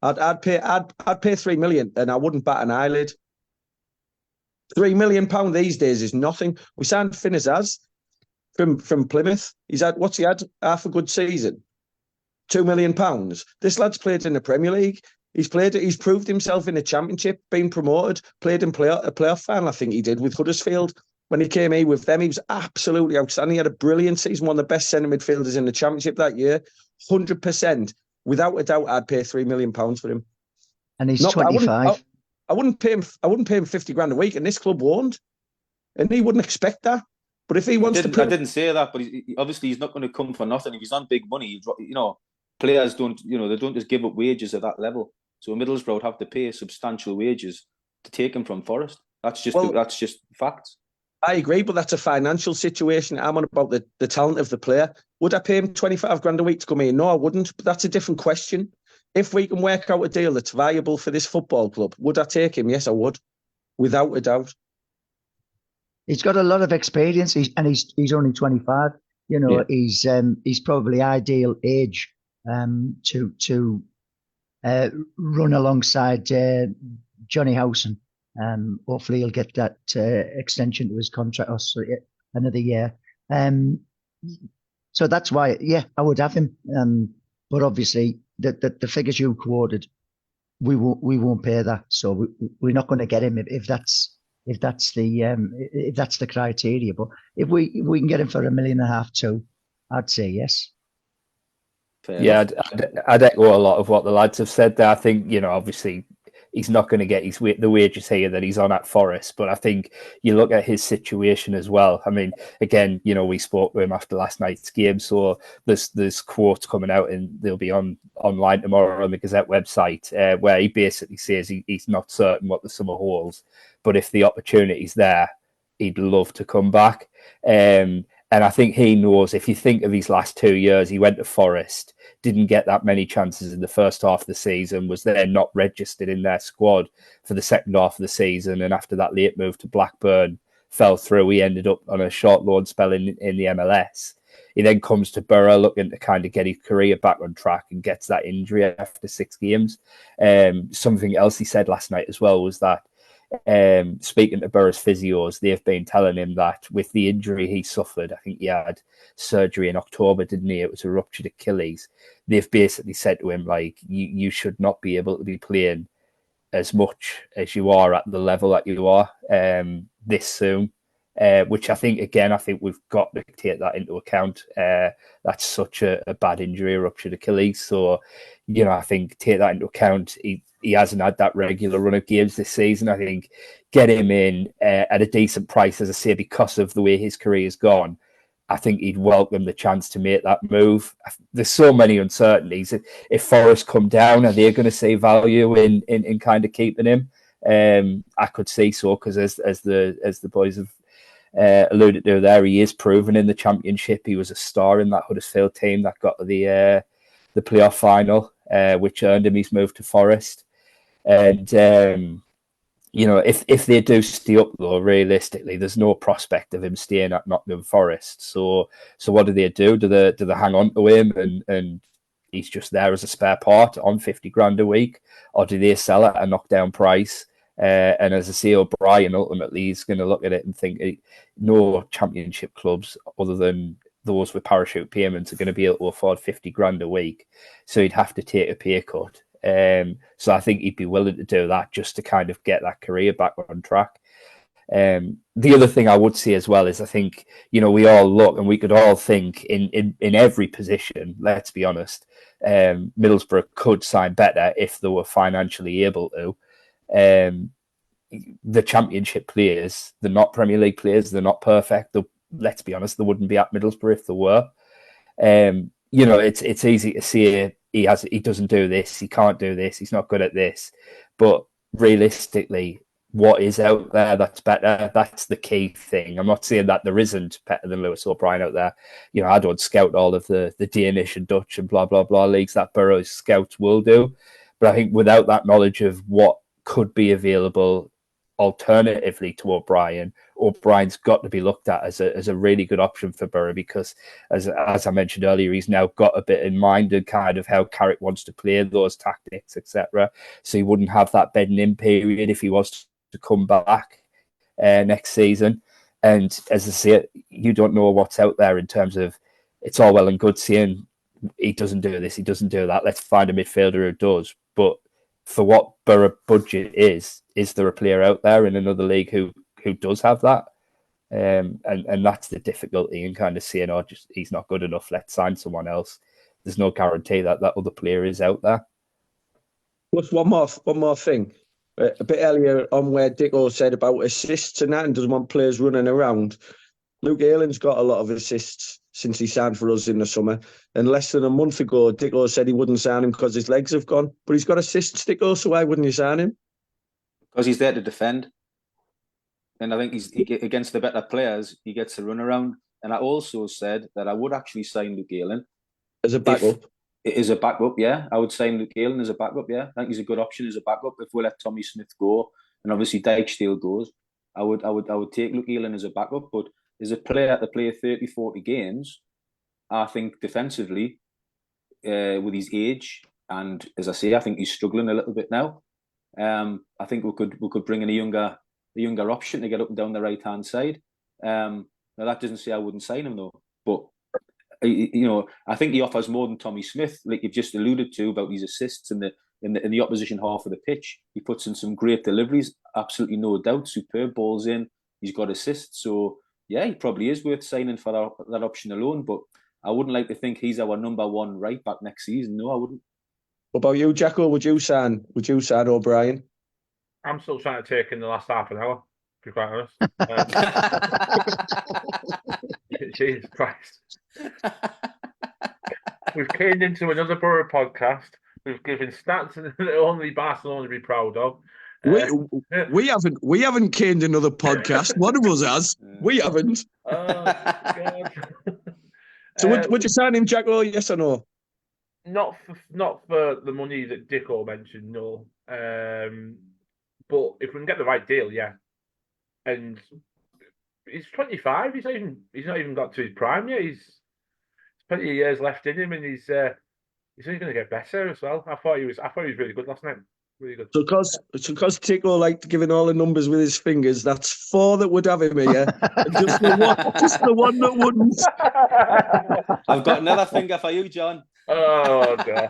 [SPEAKER 2] I'd pay 3 million, and I wouldn't bat an eyelid. £3 million these days is nothing. We signed Finn Azaz from Plymouth. He had half a good season. £2 million. This lad's played in the Premier League. He's proved himself in the Championship, been promoted, played in a playoff final, I think he did, with Huddersfield. When he came here with them, he was absolutely outstanding. He had a brilliant season, one of the best centre midfielders in the Championship that year. 100%. Without a doubt, I'd pay £3 million for him.
[SPEAKER 3] And he's 25.
[SPEAKER 2] I wouldn't pay him 50 grand a week, and this club won't. And he wouldn't expect that. But if he wants to
[SPEAKER 4] I didn't say that, but obviously he's not going to come for nothing. If he's on big money, players don't, they don't just give up wages at that level. So Middlesbrough would have to pay substantial wages to take him from Forest. That's just facts.
[SPEAKER 2] I agree, but that's a financial situation. I'm on about the talent of the player. Would I pay him 25 grand a week to come here? No, I wouldn't. But that's a different question. If we can work out a deal that's valuable for this football club, would I take him? Yes, I would, without a doubt.
[SPEAKER 3] He's got a lot of experience, he's only 25. He's probably ideal age to run alongside Johnny Howson. Hopefully he'll get that extension to his contract, or another year. So that's why, yeah, I would have him. But obviously, the figures you quoted, we won't pay that, so we're not going to get him if that's the criteria. But if we can get him for $1.5 million too, I'd say yes.
[SPEAKER 4] Fair
[SPEAKER 5] Yeah,
[SPEAKER 4] enough.
[SPEAKER 5] I'd echo a lot of what the lads have said there. I think, obviously he's not going to get the wages here that he's on at Forest, but I think you look at his situation as well. I mean, again, we spoke to him after last night's game, so there's quotes coming out and they'll be online tomorrow on the Gazette website where he basically says he's not certain what the summer holds, but if the opportunity's there, he'd love to come back. And I think he knows, if you think of his last 2 years, he went to Forest, didn't get that many chances in the first half of the season, was then not registered in their squad for the second half of the season. And after that late move to Blackburn fell through, he ended up on a short loan spell in the MLS. He then comes to Borough looking to kind of get his career back on track and gets that injury after 6 games. Something else he said last night as well was that speaking to Borough's physios, they've been telling him that with the injury he suffered, I think he had surgery in October, didn't he? It was a ruptured Achilles. They've basically said to him, like, you should not be able to be playing as much as you are at the level that you are this soon. Which I think we've got to take that into account. That's such a bad injury, a ruptured Achilles. So, I think take that into account. He hasn't had that regular run of games this season. I think get him in at a decent price, as I say, because of the way his career has gone. I think he'd welcome the chance to make that move. There's so many uncertainties. If Forest come down, are they going to see value in kind of keeping him? I could see so, because as the boys have alluded to there, he is proven in the Championship. He was a star in that Huddersfield team that got to the playoff final, which earned him his move to Forest. And if they do stay up, though, realistically, there's no prospect of him staying at Nottingham Forest. So what do they do? Do they hang on to him and he's just there as a spare part on 50 grand a week, or do they sell at a knockdown price? And as I say, O'Brien ultimately is going to look at it and think no Championship clubs other than those with parachute payments are going to be able to afford 50 grand a week. So he'd have to take a pay cut. So I think he'd be willing to do that just to kind of get that career back on track. The other thing I would say as well is I think, we all look and we could all think in every position, let's be honest, Middlesbrough could sign better if they were financially able to. The Championship players, they're not Premier League players, they're not perfect. Let's be honest, they wouldn't be at Middlesbrough if they were. It's easy to say he doesn't do this, he can't do this, he's not good at this. But realistically, what is out there that's better? That's the key thing. I'm not saying that there isn't better than Lewis O'Brien out there. I don't scout all of the Danish and Dutch and blah, blah, blah leagues that Borough's scouts will do. But I think without that knowledge of what could be available alternatively to O'Brien's got to be looked at as a really good option for Borough, because as I mentioned earlier, he's now got a bit in mind of kind of how Carrick wants to play, those tactics, etc. So he wouldn't have that bedding in period if he was to come back next season. And as I say, you don't know what's out there in terms of, it's all well and good saying he doesn't do this, he doesn't do that, let's find a midfielder who does. But for what Borough budget is there a player out there in another league who does have that? And that's the difficulty in kind of saying, just he's not good enough, let's sign someone else. There's no guarantee that other player is out there.
[SPEAKER 2] Plus, one more thing. A bit earlier on where Dicko said about assists and that, and doesn't want players running around. Luke Aylin's got a lot of assists since he signed for us in the summer. And less than a month ago, Dicko said he wouldn't sign him because his legs have gone. But he's got assists, Dicko, so why wouldn't you sign him?
[SPEAKER 4] Because he's there to defend. And I think against the better players, he gets to run around. And I also said that I would actually sign Luke Aylin.
[SPEAKER 2] As a backup?
[SPEAKER 4] As a backup, yeah. I would sign Luke Aylin as a backup, yeah. I think he's a good option as a backup. If we let Tommy Smith go, and obviously Dijksteel goes, I would take Luke Aylin as a backup. But as a player to play 30, 40 games, I think defensively, with his age, and as I say, I think he's struggling a little bit now. I think we could bring in a younger option to get up and down the right hand side. Now that doesn't say I wouldn't sign him though, but I think he offers more than Tommy Smith, like you've just alluded to about his assists in the opposition half of the pitch. He puts in some great deliveries, absolutely no doubt. Superb balls in. He's got assists, so yeah, he probably is worth signing for that option alone. But I wouldn't like to think he's our number one right back next season. No, I wouldn't.
[SPEAKER 2] What about you, Jacko? Would you sign O'Brien?
[SPEAKER 1] I'm still trying to take in the last half an hour, to be quite honest. Jesus Christ. We've caned into another Borough podcast. We've given stats that only Barcelona would be proud of.
[SPEAKER 2] We haven't caned another podcast. One of us has. We haven't.
[SPEAKER 1] Oh God.
[SPEAKER 2] So would you sign him, Jacko? Yes or no?
[SPEAKER 1] Not for the money that Dicko mentioned, no. But if we can get the right deal, yeah. And he's 25. He's not even got to his prime yet. He's plenty of years left in him, and he's only going to get better as well. I thought he was really good last night. Really good.
[SPEAKER 2] So because Tico liked giving all the numbers with his fingers, that's 4 that would have him here, and just the one that wouldn't.
[SPEAKER 4] I've got another finger for you, John.
[SPEAKER 1] Oh God!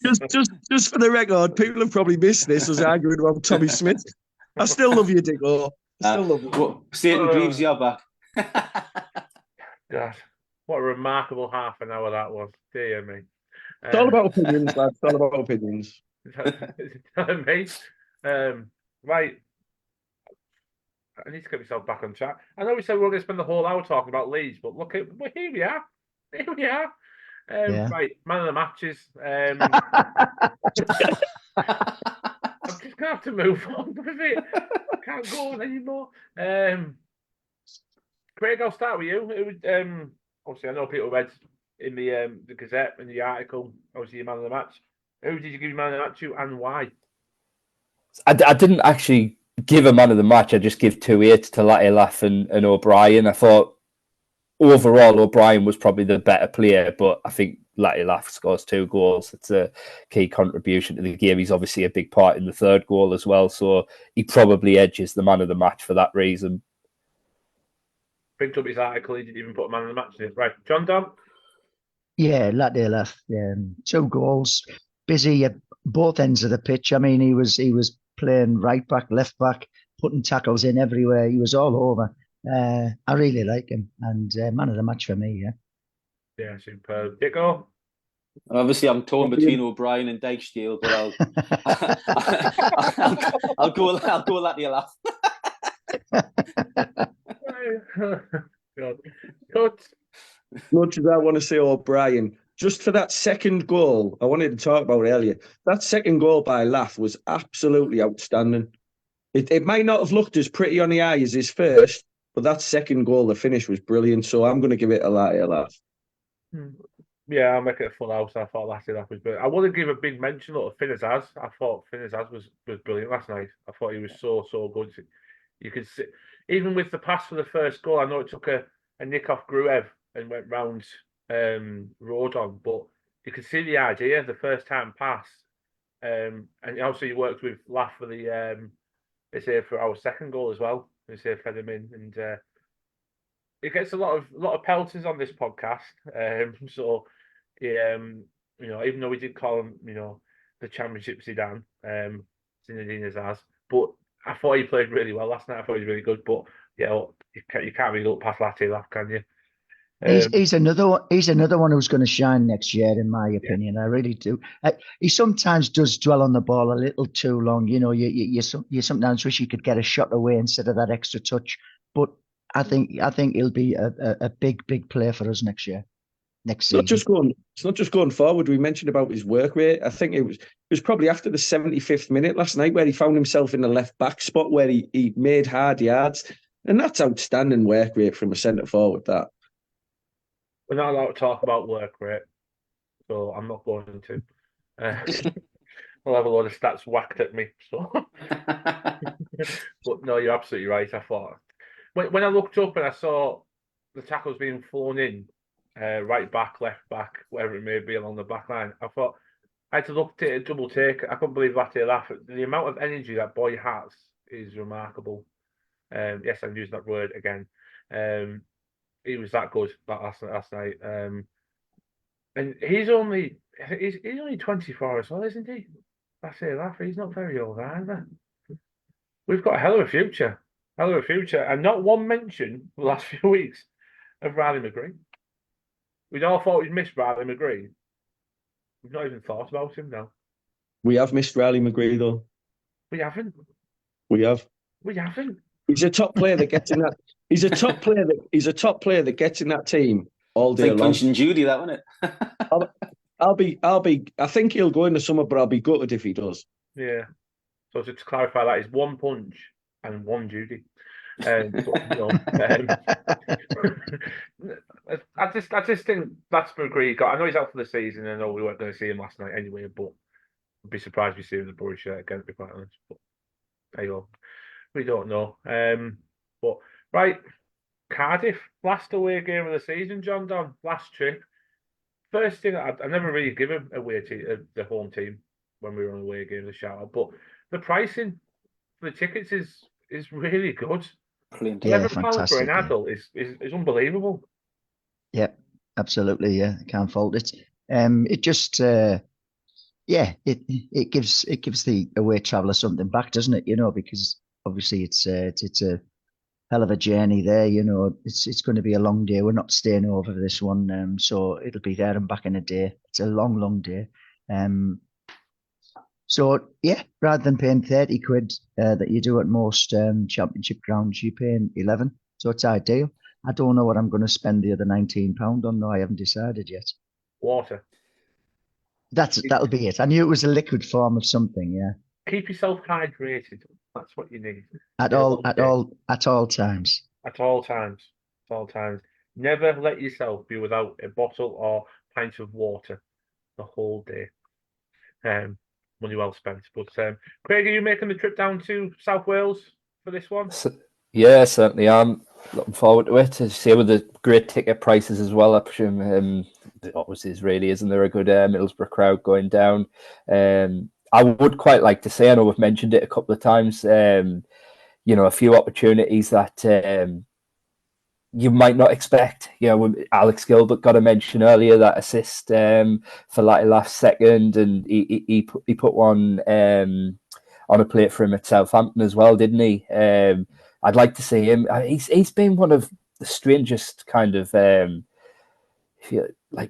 [SPEAKER 2] just for the record, people have probably missed this as arguing about Tommy Smith. I still love you, Tico. I still love you.
[SPEAKER 4] Well, Satan grieves your back.
[SPEAKER 1] God, what a remarkable half an hour that was. Dear me.
[SPEAKER 2] It's all about opinions, lads. It's all about opinions.
[SPEAKER 1] Me. Right. I need to get myself back on track. I know we said we were going to spend the whole hour talking about Leeds, but here we are. Here we are. Right, man of the matches. I'm just gonna have to move on with it. I can't go on anymore. Craig, I'll start with you. It would, obviously, I know people read in the Gazette in the article. Obviously, your man of the match. Who did you give your man of the match to, and why?
[SPEAKER 5] I didn't actually give a man of the match. I just give 2-8 to Latilaf and O'Brien. I thought overall O'Brien was probably the better player, but I think Latilaf scores 2 goals. It's a key contribution to the game. He's obviously a big part in the 3rd goal as well, so he probably edges the man of the match for that reason.
[SPEAKER 1] Picked up his article. He didn't even put a man of the match in it. Right, John Don.
[SPEAKER 3] Yeah, Latilaf. 2 goals. Busy at both ends of the pitch. I mean, he was playing right back, left back, putting tackles in everywhere. He was all over. I really like him, and man of the match for me.
[SPEAKER 1] Yeah, superb. Dicko.
[SPEAKER 4] Obviously, I'm torn between O'Brien and Dijksteel, but I'll go Latilaf.
[SPEAKER 1] Good.
[SPEAKER 2] Much as I want to say O'Brien, just for that second goal, I wanted to talk about earlier. That second goal by Laff was absolutely outstanding. It might not have looked as pretty on the eye as his first, but that second goal, the finish was brilliant. So I'm going to give it a Laff.
[SPEAKER 1] Yeah, I'll make it a full house. I thought Latilaf was brilliant. I want to give a big mention to Finazaz. I thought Finazaz was brilliant last night. I thought he was so good. You could see, even with the pass for the first goal, I know it took a nick off Gruev and went round Rodon, but you could see the idea the first time pass. And also he worked with Laff for for our second goal as well. They say fed him in, and it gets a lot of pelters on this podcast. So even though we did call him, the Championship Zidane, Zinedine Azaz, but I thought he played really well last night. I thought he was really good, but you can't really look past Latilaf, can you?
[SPEAKER 3] He's another one who's going to shine next year, in my opinion. I really do. He sometimes does dwell on the ball a little too long. You sometimes wish he could get a shot away instead of that extra touch. But I think he'll be a big player for us next year. Next season.
[SPEAKER 2] It's not just going forward. We mentioned about his work rate. I think it was probably after the 75th minute last night where he found himself in the left back spot where he made hard yards, and that's outstanding work rate from a centre forward. That.
[SPEAKER 1] We're not allowed to talk about work rate, so I'm not going to. I'll have a lot of stats whacked at me. So, but no, you're absolutely right. I thought when I looked up and I saw the tackles being flown in, right back, left back, whatever it may be along the back line, I thought I had to look at it, double take. I couldn't believe Latilaf. The amount of energy that boy has is remarkable. Yes, I'm using that word again. He was that good last night. And he's only 24 as well, isn't he? I say that, he's not very old either. We've got a hell of a future. And not one mention the last few weeks of Riley McGree. We'd all thought we'd missed Riley McGree. We've not even thought about him now.
[SPEAKER 2] We have missed Riley McGree, though.
[SPEAKER 1] We haven't.
[SPEAKER 2] We have.
[SPEAKER 1] We haven't.
[SPEAKER 2] He's a top player that gets in that. He's a top player that gets in that team all day long.
[SPEAKER 4] Punch and Judy, that wasn't it?
[SPEAKER 2] I think he'll go in the summer, but I'll be gutted if he does.
[SPEAKER 1] Yeah. So to clarify that, is one punch and one Judy. I just think that's McGree. I know he's out for the season. I know we weren't going to see him last night anyway, but I'd be surprised if we see him in the Borough shirt again, to be quite honest. But there you go. We don't know. But right, Cardiff, last away game of the season, John Don, last trip. First thing, I never really give him the home team when we were on away game, the shout out. But the pricing for the tickets is really good.
[SPEAKER 3] Yeah, fantastic.
[SPEAKER 1] For an adult is unbelievable.
[SPEAKER 3] Yep, absolutely. Yeah, I can't fault it. It just, it gives the away traveller something back, doesn't it? Because obviously it's a hell of a journey there. It's going to be a long day. We're not staying over for this one, so it'll be there and back in a day. It's a long, long day. So yeah, rather than paying 30 quid that you do at most championship grounds, you're paying 11. So it's ideal. I don't know what I'm going to spend the other £19 on. No, I haven't decided yet.
[SPEAKER 1] Water.
[SPEAKER 3] That'll be it. I knew it was a liquid form of something. Yeah.
[SPEAKER 1] Keep yourself hydrated. That's what you need.
[SPEAKER 3] At all times.
[SPEAKER 1] At all times. Never let yourself be without a bottle or pint of water the whole day. Money well spent. But Craig, are you making the trip down to South Wales for this one?
[SPEAKER 5] Yeah, certainly am. Looking forward to it. As you say, with the great ticket prices as well, I presume obviously Israeli, isn't there a good Middlesbrough crowd going down? I would quite like to say, I know we've mentioned it a couple of times, a few opportunities that you might not expect. Alex Gilbert got a mention earlier, that assist for last second, and he put one on a plate for him at Southampton as well, didn't he? I'd like to see him. He's been one of the strangest kind of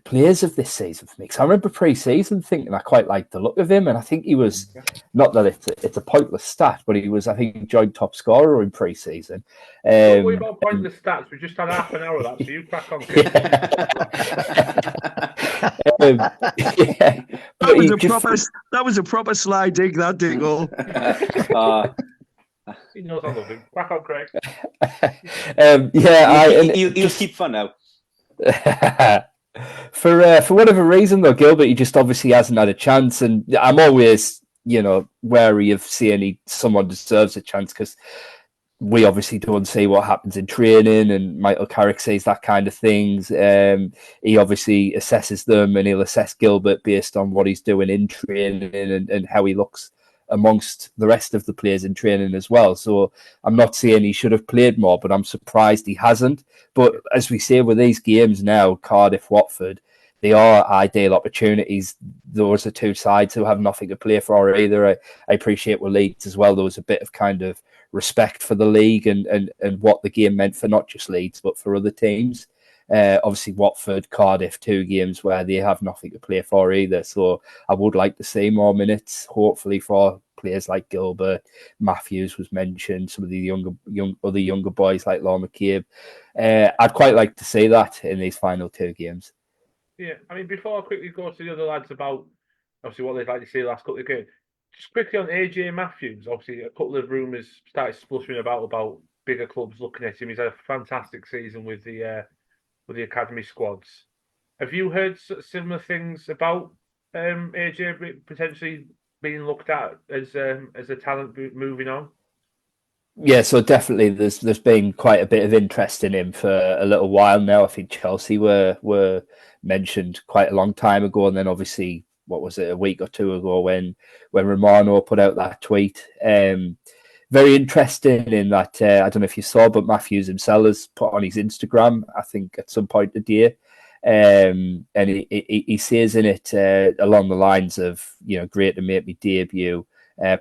[SPEAKER 5] players of this season for me. Because I remember pre-season thinking I quite liked the look of him, and I think he was, not that it's a pointless stat, but he was, I think, joint top scorer in pre-season.
[SPEAKER 1] Don't worry about pointless stats. We just had half an hour of that, so you crack on.
[SPEAKER 2] That was a proper sly dig, that Diggle.
[SPEAKER 1] He knows I love him. Crack on, Craig.
[SPEAKER 4] He'll keep fun now.
[SPEAKER 5] For whatever reason, though, Gilbert, he just obviously hasn't had a chance, and I'm always, wary of seeing someone deserves a chance, because we obviously don't see what happens in training, and Michael Carrick says that kind of things. He obviously assesses them, and he'll assess Gilbert based on what he's doing in training and how he looks amongst the rest of the players in training as well. So I'm not saying he should have played more, but I'm surprised he hasn't. But as we say with these games now, Cardiff, Watford, they are ideal opportunities. Those are two sides who have nothing to play for either. I appreciate with Leeds as well, there was a bit of kind of respect for the league and what the game meant for not just Leeds, but for other teams. Obviously, Watford, Cardiff, two games where they have nothing to play for either. So I would like to see more minutes, hopefully, for players like Gilbert. Matthews was mentioned, some of the younger boys like Law McCabe. I'd quite like to see that in these final two games.
[SPEAKER 1] Yeah, I mean, before I quickly go to the other lads about obviously what they'd like to see the last couple of games, just quickly on AJ Matthews. Obviously, a couple of rumours started spluttering about bigger clubs looking at him. He's had a fantastic season with the academy squads. Have you heard similar things about AJ potentially being looked at as a talent moving on?
[SPEAKER 5] Yeah, so definitely there's been quite a bit of interest in him for a little while now. I think Chelsea were mentioned quite a long time ago, and then obviously, what was it, a week or two ago when Romano put out that tweet. very interesting in that I don't know if you saw, but Matthews himself has put on his Instagram, I think, at some point today. And he says in it along the lines of, great to make me debut,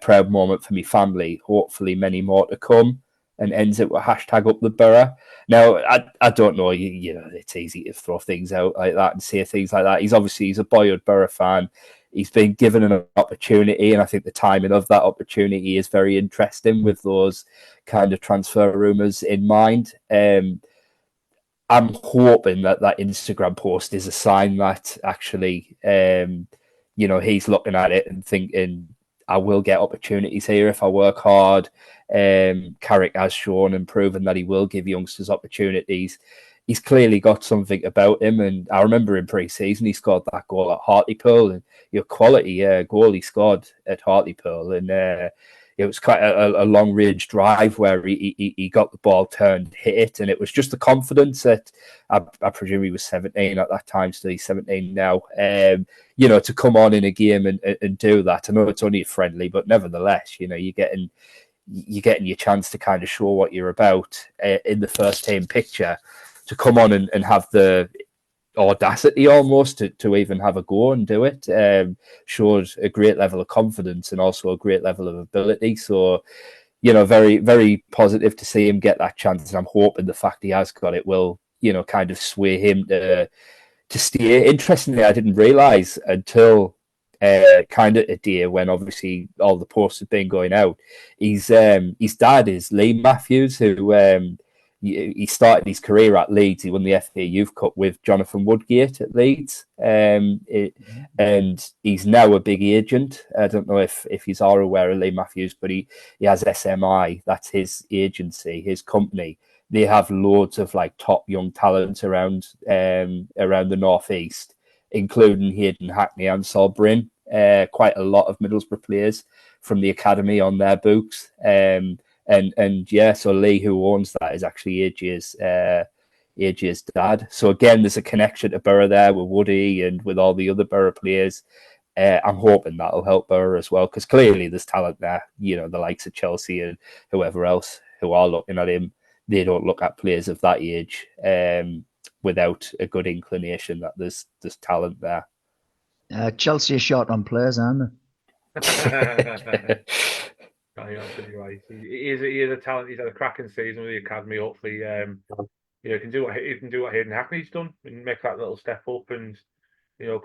[SPEAKER 5] proud moment for me family, hopefully many more to come, and ends it with hashtag up the borough. Now, I don't know, it's easy to throw things out like that and say things like that. He's a boyhood Borough fan. He's been given an opportunity, and I think the timing of that opportunity is very interesting with those kind of transfer rumours in mind. I'm hoping that Instagram post is a sign that actually, he's looking at it and thinking, I will get opportunities here if I work hard. Carrick has shown and proven that he will give youngsters opportunities. He's clearly got something about him, and I remember in pre-season he scored that goal at Hartlepool, and quality goal he scored at Hartlepool, and it was quite a long range drive where he got the ball turned, hit it, and it was just the confidence that I presume he was 17 at that time, so he's 17 now. To come on in a game and do that. I know it's only a friendly, but nevertheless, you're getting your chance to kind of show what you're about in the first team picture. To come on and have the audacity almost to even have a go and do it showed a great level of confidence and also a great level of ability. So, very, very positive to see him get that chance. And I'm hoping the fact he has got it will, kind of sway him to stay. Interestingly, I didn't realise until kind of today when obviously all the posts have been going out. His dad is Lee Matthews, who he started his career at Leeds. He won the FA Youth Cup with Jonathan Woodgate at Leeds, and he's now a big agent. I don't know if you are aware of Lee Matthews, but he has SMI. That's his agency, his company. They have loads of like top young talents around the northeast, including Hayden Hackney and Sol Bryn. Quite a lot of Middlesbrough players from the academy on their books. And so Lee, who owns that, is actually AJ's dad. So again, there's a connection to Borough there with Woody and with all the other Borough players. I'm hoping that'll help Borough as well, because clearly there's talent there. The likes of Chelsea and whoever else who are looking at him, they don't look at players of that age without a good inclination that there's talent there.
[SPEAKER 3] Chelsea are short on players, aren't
[SPEAKER 1] they? No, you're absolutely right. He is a talent. He's had a cracking season with the academy. Hopefully, he can do what Hayden Hackney's done and make that little step up and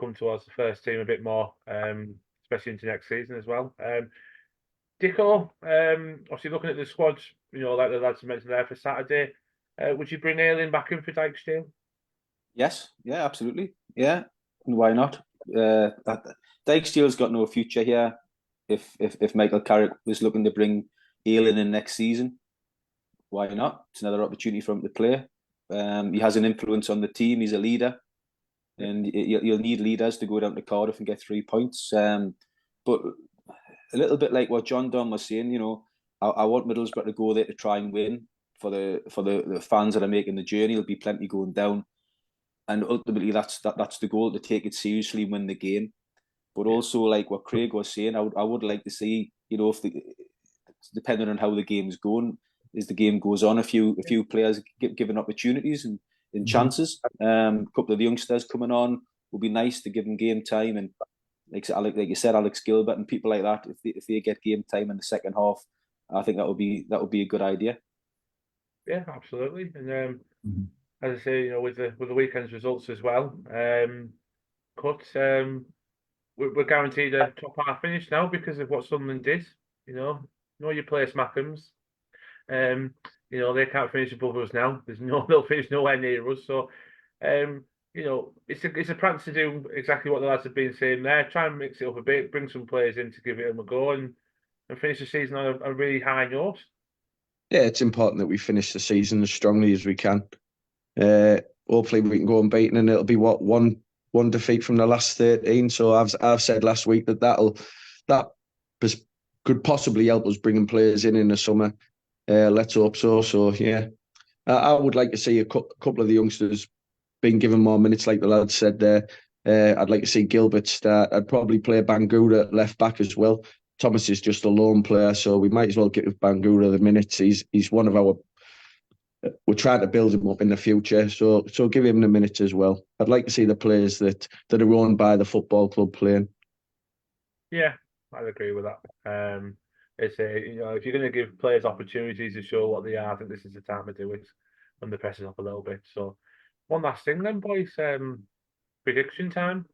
[SPEAKER 1] come towards the first team a bit more, especially into next season as well. Dicko, obviously looking at the squad, like the lads mentioned there for Saturday, would you bring Ayling back in for Dijksteel?
[SPEAKER 4] Yes, yeah, absolutely, yeah. Why not? Dijksteel's got no future here. If Michael Carrick was looking to bring Ayling in next season, why not? It's another opportunity for him to play. He has an influence on the team. He's a leader, and you'll need leaders to go down to Cardiff and get 3 points. But a little bit like what John Don was saying, I want Middlesbrough to go there to try and win for the fans that are making the journey. There'll be plenty going down, and ultimately that's the goal, to take it seriously, win the game. But also, like what Craig was saying, I would like to see, if depending on how the game's going, as the game goes on, a few players given opportunities and chances. A couple of the youngsters coming on would be nice to give them game time, and like you said, Alex Gilbert and people like that. If they get game time in the second half, I think that would be a good idea.
[SPEAKER 1] Yeah, absolutely. And as I say, with the weekend's results as well, we're guaranteed a top half finish now because of what Sunderland did. Know your place, Mackems. They can't finish above us now. They'll finish nowhere near us. So, it's a practice to do exactly what the lads have been saying there. Try and mix it up a bit, bring some players in to give it a go, and finish the season on a really high note. Yeah,
[SPEAKER 2] it's important that we finish the season as strongly as we can. Hopefully, we can go unbeaten, and it'll be one defeat from the last 13. So I've said last week that could possibly help us bringing players in the summer. Let's hope so. So yeah, I would like to see a couple of the youngsters being given more minutes, like the lad said there. I'd like to see Gilbert start. I'd probably play Bangura at left back as well. Thomas is just a lone player, so we might as well give Bangura the minutes. He's one of our. We're trying to build him up in the future, so give him the minutes as well. I'd like to see the players that are owned by the football club playing.
[SPEAKER 1] Yeah, I'd agree with that. It's if you're going to give players opportunities to show what they are, I think this is the time to do it when they're pressing up a little bit. So, one last thing then, boys. Prediction time.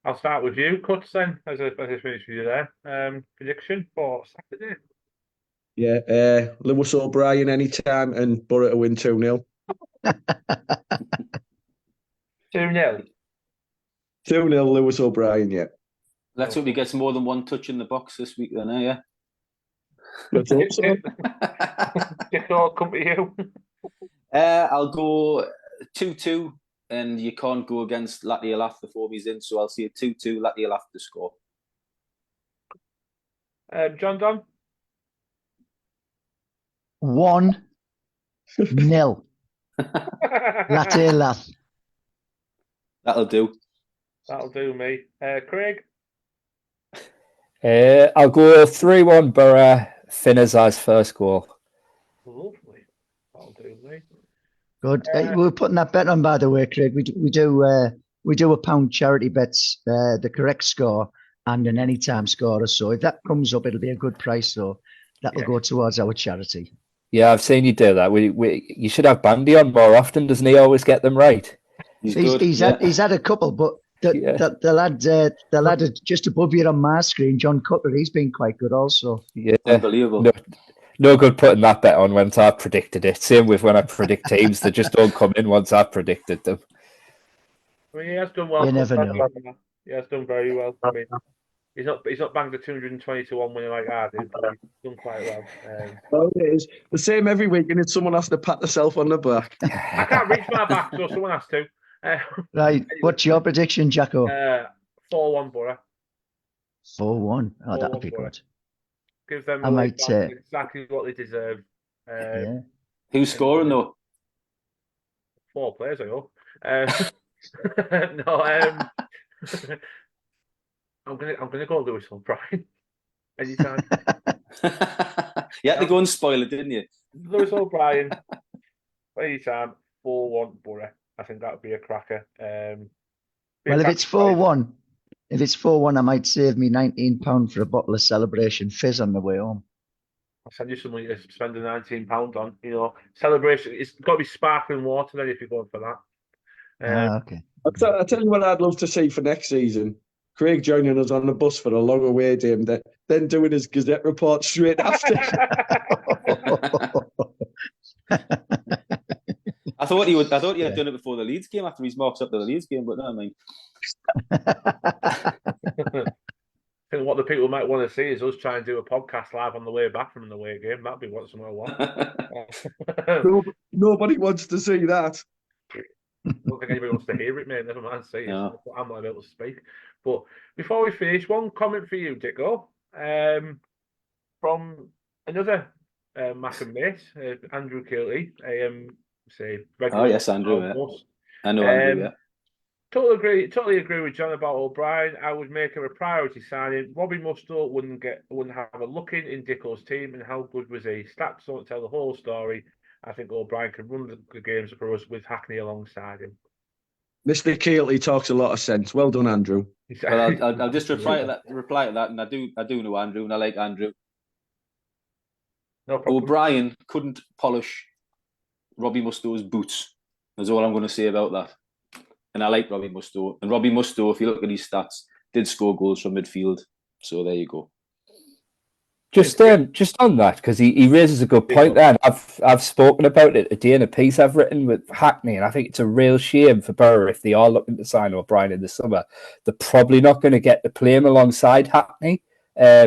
[SPEAKER 1] I'll start with you, Cuts, then, as I finish with you there. Prediction for Saturday.
[SPEAKER 2] Yeah, Lewis O'Brien anytime and Borough to win 2-0.
[SPEAKER 1] 2-0.
[SPEAKER 2] 2-0 Lewis O'Brien, yeah.
[SPEAKER 4] Let's hope he gets more than one touch in the box this week then, yeah?
[SPEAKER 2] Let's hope so.
[SPEAKER 1] Dick, I'll come to you.
[SPEAKER 4] I'll go 2-2, and you can't go against Latte Alaf before he's in, so I'll see a 2-2, Latte Alaf to score.
[SPEAKER 1] John Don?
[SPEAKER 3] 1-0. Latte Lath.
[SPEAKER 4] That'll do.
[SPEAKER 1] That'll do me. Craig?
[SPEAKER 5] I'll go 3-1 Borough. Finnazar's first goal.
[SPEAKER 1] Lovely. That'll do me.
[SPEAKER 3] Good. We're putting that bet on, by the way, Craig. We do a pound charity bets, the correct score and an anytime scorer. So if that comes up, it'll be a good price. So that'll go towards our charity.
[SPEAKER 5] Yeah, I've seen you do that. You should have Bandy on more often. Doesn't he always get them right?
[SPEAKER 3] He's had a couple, but the lad just above you on my screen, John Cutler, he's been quite good also.
[SPEAKER 5] Yeah,
[SPEAKER 4] unbelievable.
[SPEAKER 5] No good putting that bet on once I've predicted it. Same with when I predict teams, they just don't come in once I've predicted them.
[SPEAKER 1] I mean, he has done well.
[SPEAKER 3] You never know.
[SPEAKER 1] He has done very well. I mean, he's not banged a 220 to 1 winner like I did, but he's done quite well.
[SPEAKER 2] Well, it is the same every week, and someone has to pat themselves on the back.
[SPEAKER 1] I can't reach my back, so someone has to.
[SPEAKER 3] Right, what's your prediction, Jacko?
[SPEAKER 1] 4-1 Borough.
[SPEAKER 3] 4-1. Oh,
[SPEAKER 1] 4-1
[SPEAKER 3] that'll be
[SPEAKER 1] Borough.
[SPEAKER 3] good.
[SPEAKER 1] Give them
[SPEAKER 3] I might
[SPEAKER 1] exactly what they deserve.
[SPEAKER 3] Yeah.
[SPEAKER 4] Who's scoring though?
[SPEAKER 1] 4 players, I hope. No, I'm gonna go Lewis O'Brien anytime.
[SPEAKER 4] You had to go and spoil it, didn't you?
[SPEAKER 1] Lewis O'Brien anytime. 4-1 Borough. I think that would be a cracker.
[SPEAKER 3] Well, if it's 4-1, I might save me £19 for a bottle of Celebration Fizz on the way home.
[SPEAKER 1] I'll send you some money to spend the £19 on. Celebration. It's got to be sparkling water then if you're going for that.
[SPEAKER 3] Okay.
[SPEAKER 2] I'll tell you what I'd love to see for next season. Craig joining us on the bus for a long away game, then doing his Gazette report straight after.
[SPEAKER 4] I thought he had done it before the Leeds game after he's marked up to the Leeds game, but no, I mean.
[SPEAKER 1] I think what the people might want to see is us try and do a podcast live on the way back from the away game. That'd be what someone want.
[SPEAKER 2] Nobody wants to see that.
[SPEAKER 1] I don't think anybody wants to hear it, mate. Never mind see it. No. I'm not able to speak. But before we finish, one comment for you, Dicko, from another Mackham mate, Andrew Kilty.
[SPEAKER 4] Oh yes, Andrew. Yeah. I know Andrew. Yeah.
[SPEAKER 1] Totally agree with John about O'Brien. I would make him a priority signing. Robbie Mustoe wouldn't have a look in Dicko's team, and how good was he? Stats don't tell the whole story. I think O'Brien can run the games for us with Hackney alongside him.
[SPEAKER 2] Mr. Keelty talks a lot of sense. Well done, Andrew.
[SPEAKER 4] Well, I'll just reply to that, and I do know Andrew, and I like Andrew.
[SPEAKER 1] No problem.
[SPEAKER 4] O'Brien couldn't polish Robbie Mustoe's boots. That's all I'm going to say about that. And I like Robbie Mustoe. And Robbie Mustoe, if you look at his stats, did score goals from midfield. So there you go.
[SPEAKER 5] Just on that, because he raises a good point there. And I've spoken about it today in a piece I've written with Hackney, and I think it's a real shame for Borough if they are looking to sign O'Brien in the summer. They're probably not going to get to play him alongside Hackney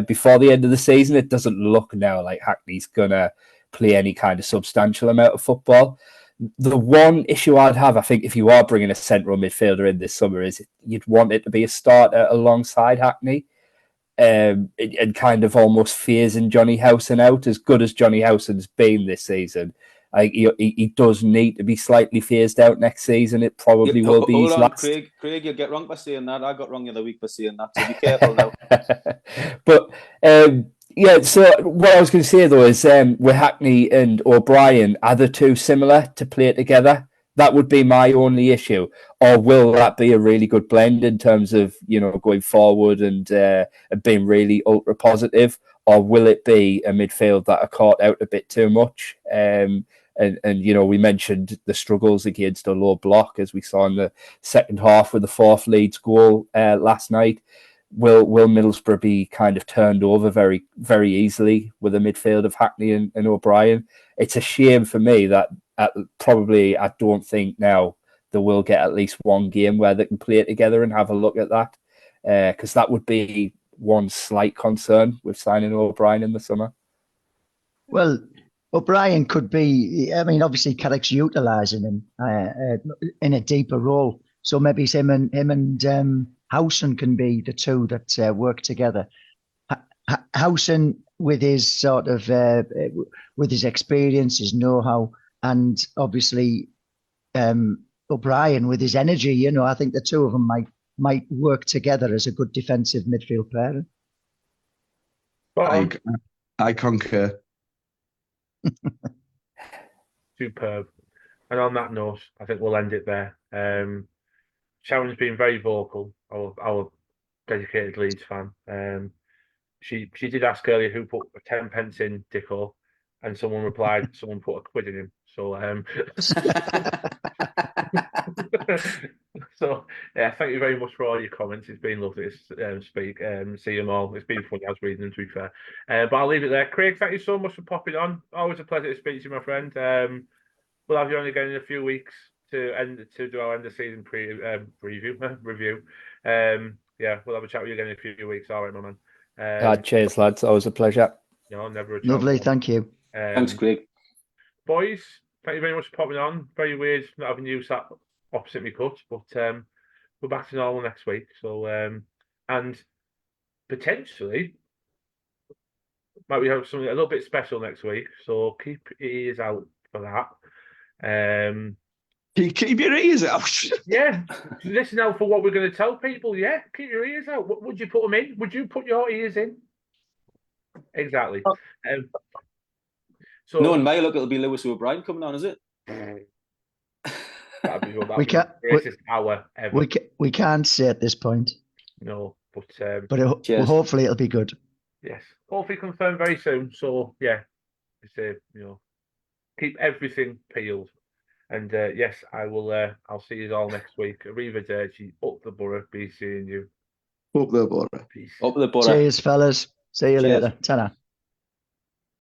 [SPEAKER 5] before the end of the season. It doesn't look now like Hackney's going to play any kind of substantial amount of football. The one issue I'd have, I think, if you are bringing a central midfielder in this summer, is you'd want it to be a starter alongside Hackney. And kind of almost phasing Johnny Howson out. As good as Johnny Howson's been this season, He does need to be slightly phased out next season. It probably will be his last.
[SPEAKER 4] Craig, you get wrong by saying that. I got wrong the other week by saying that, so be careful now.
[SPEAKER 5] But yeah, so what I was going to say though is with Hackney and O'Brien, are the two similar to play together? That would be my only issue. Or will that be a really good blend in terms of, going forward and being really ultra positive? Or will it be a midfield that are caught out a bit too much? And we mentioned the struggles against a low block, as we saw in the second half with the fourth Leeds goal last night. Will Middlesbrough be kind of turned over very, very easily with a midfield of Hackney and O'Brien? It's a shame for me that probably I don't think now they will get at least one game where they can play it together and have a look at that, because that would be one slight concern with signing O'Brien in the summer.
[SPEAKER 3] Well, O'Brien could be. I mean, obviously, Carrick's utilising him in a deeper role, so maybe him and Howson can be the two that work together. Howson, with his sort of with his experience, his know-how, and obviously O'Brien with his energy. I think the two of them might work together as a good defensive midfield pairing.
[SPEAKER 2] I concur.
[SPEAKER 1] Superb. And on that note, I think we'll end it there. Sharon's been very vocal, our dedicated Leeds fan. She did ask earlier who put 10 pence in Dicko, and someone replied, someone put a quid in him. So, so yeah, thank you very much for all your comments. It's been lovely to see them all. It's been funny. I was reading them, to be fair. But I'll leave it there. Craig, thank you so much for popping on. Always a pleasure to speak to you, my friend. We'll have you on again in a few weeks to do our end of season review. Yeah, we'll have a chat with you again in a few weeks. All right, my man.
[SPEAKER 5] Cheers, lads. Always a pleasure.
[SPEAKER 1] Never a
[SPEAKER 3] Lovely, thank you.
[SPEAKER 4] Thanks, Craig.
[SPEAKER 1] Boys, thank you very much for popping on. Very weird not having you sat opposite me, cut, but we're back to normal next week. So and potentially might we have something a little bit special next week. So keep your ears out for that.
[SPEAKER 2] Keep your ears out.
[SPEAKER 1] Yeah, listen out for what we're going to tell people. Yeah, keep your ears out. Would you put them in? Would you put your ears in? Exactly. So
[SPEAKER 4] no, in my look, it'll be Lewis O'Brien coming on, is it?
[SPEAKER 3] We can't.
[SPEAKER 1] Hour ever.
[SPEAKER 3] We can't say at this point.
[SPEAKER 1] No, but
[SPEAKER 3] hopefully it'll be good.
[SPEAKER 1] Yes, hopefully confirmed very soon. So yeah, keep everything peeled. And yes, I will. I'll see you all next week. Arrivederci. Up the borough. Be seeing you.
[SPEAKER 2] Up the borough.
[SPEAKER 1] Peace.
[SPEAKER 4] Up the borough.
[SPEAKER 3] Cheers, fellas. See you later. Ta-ra.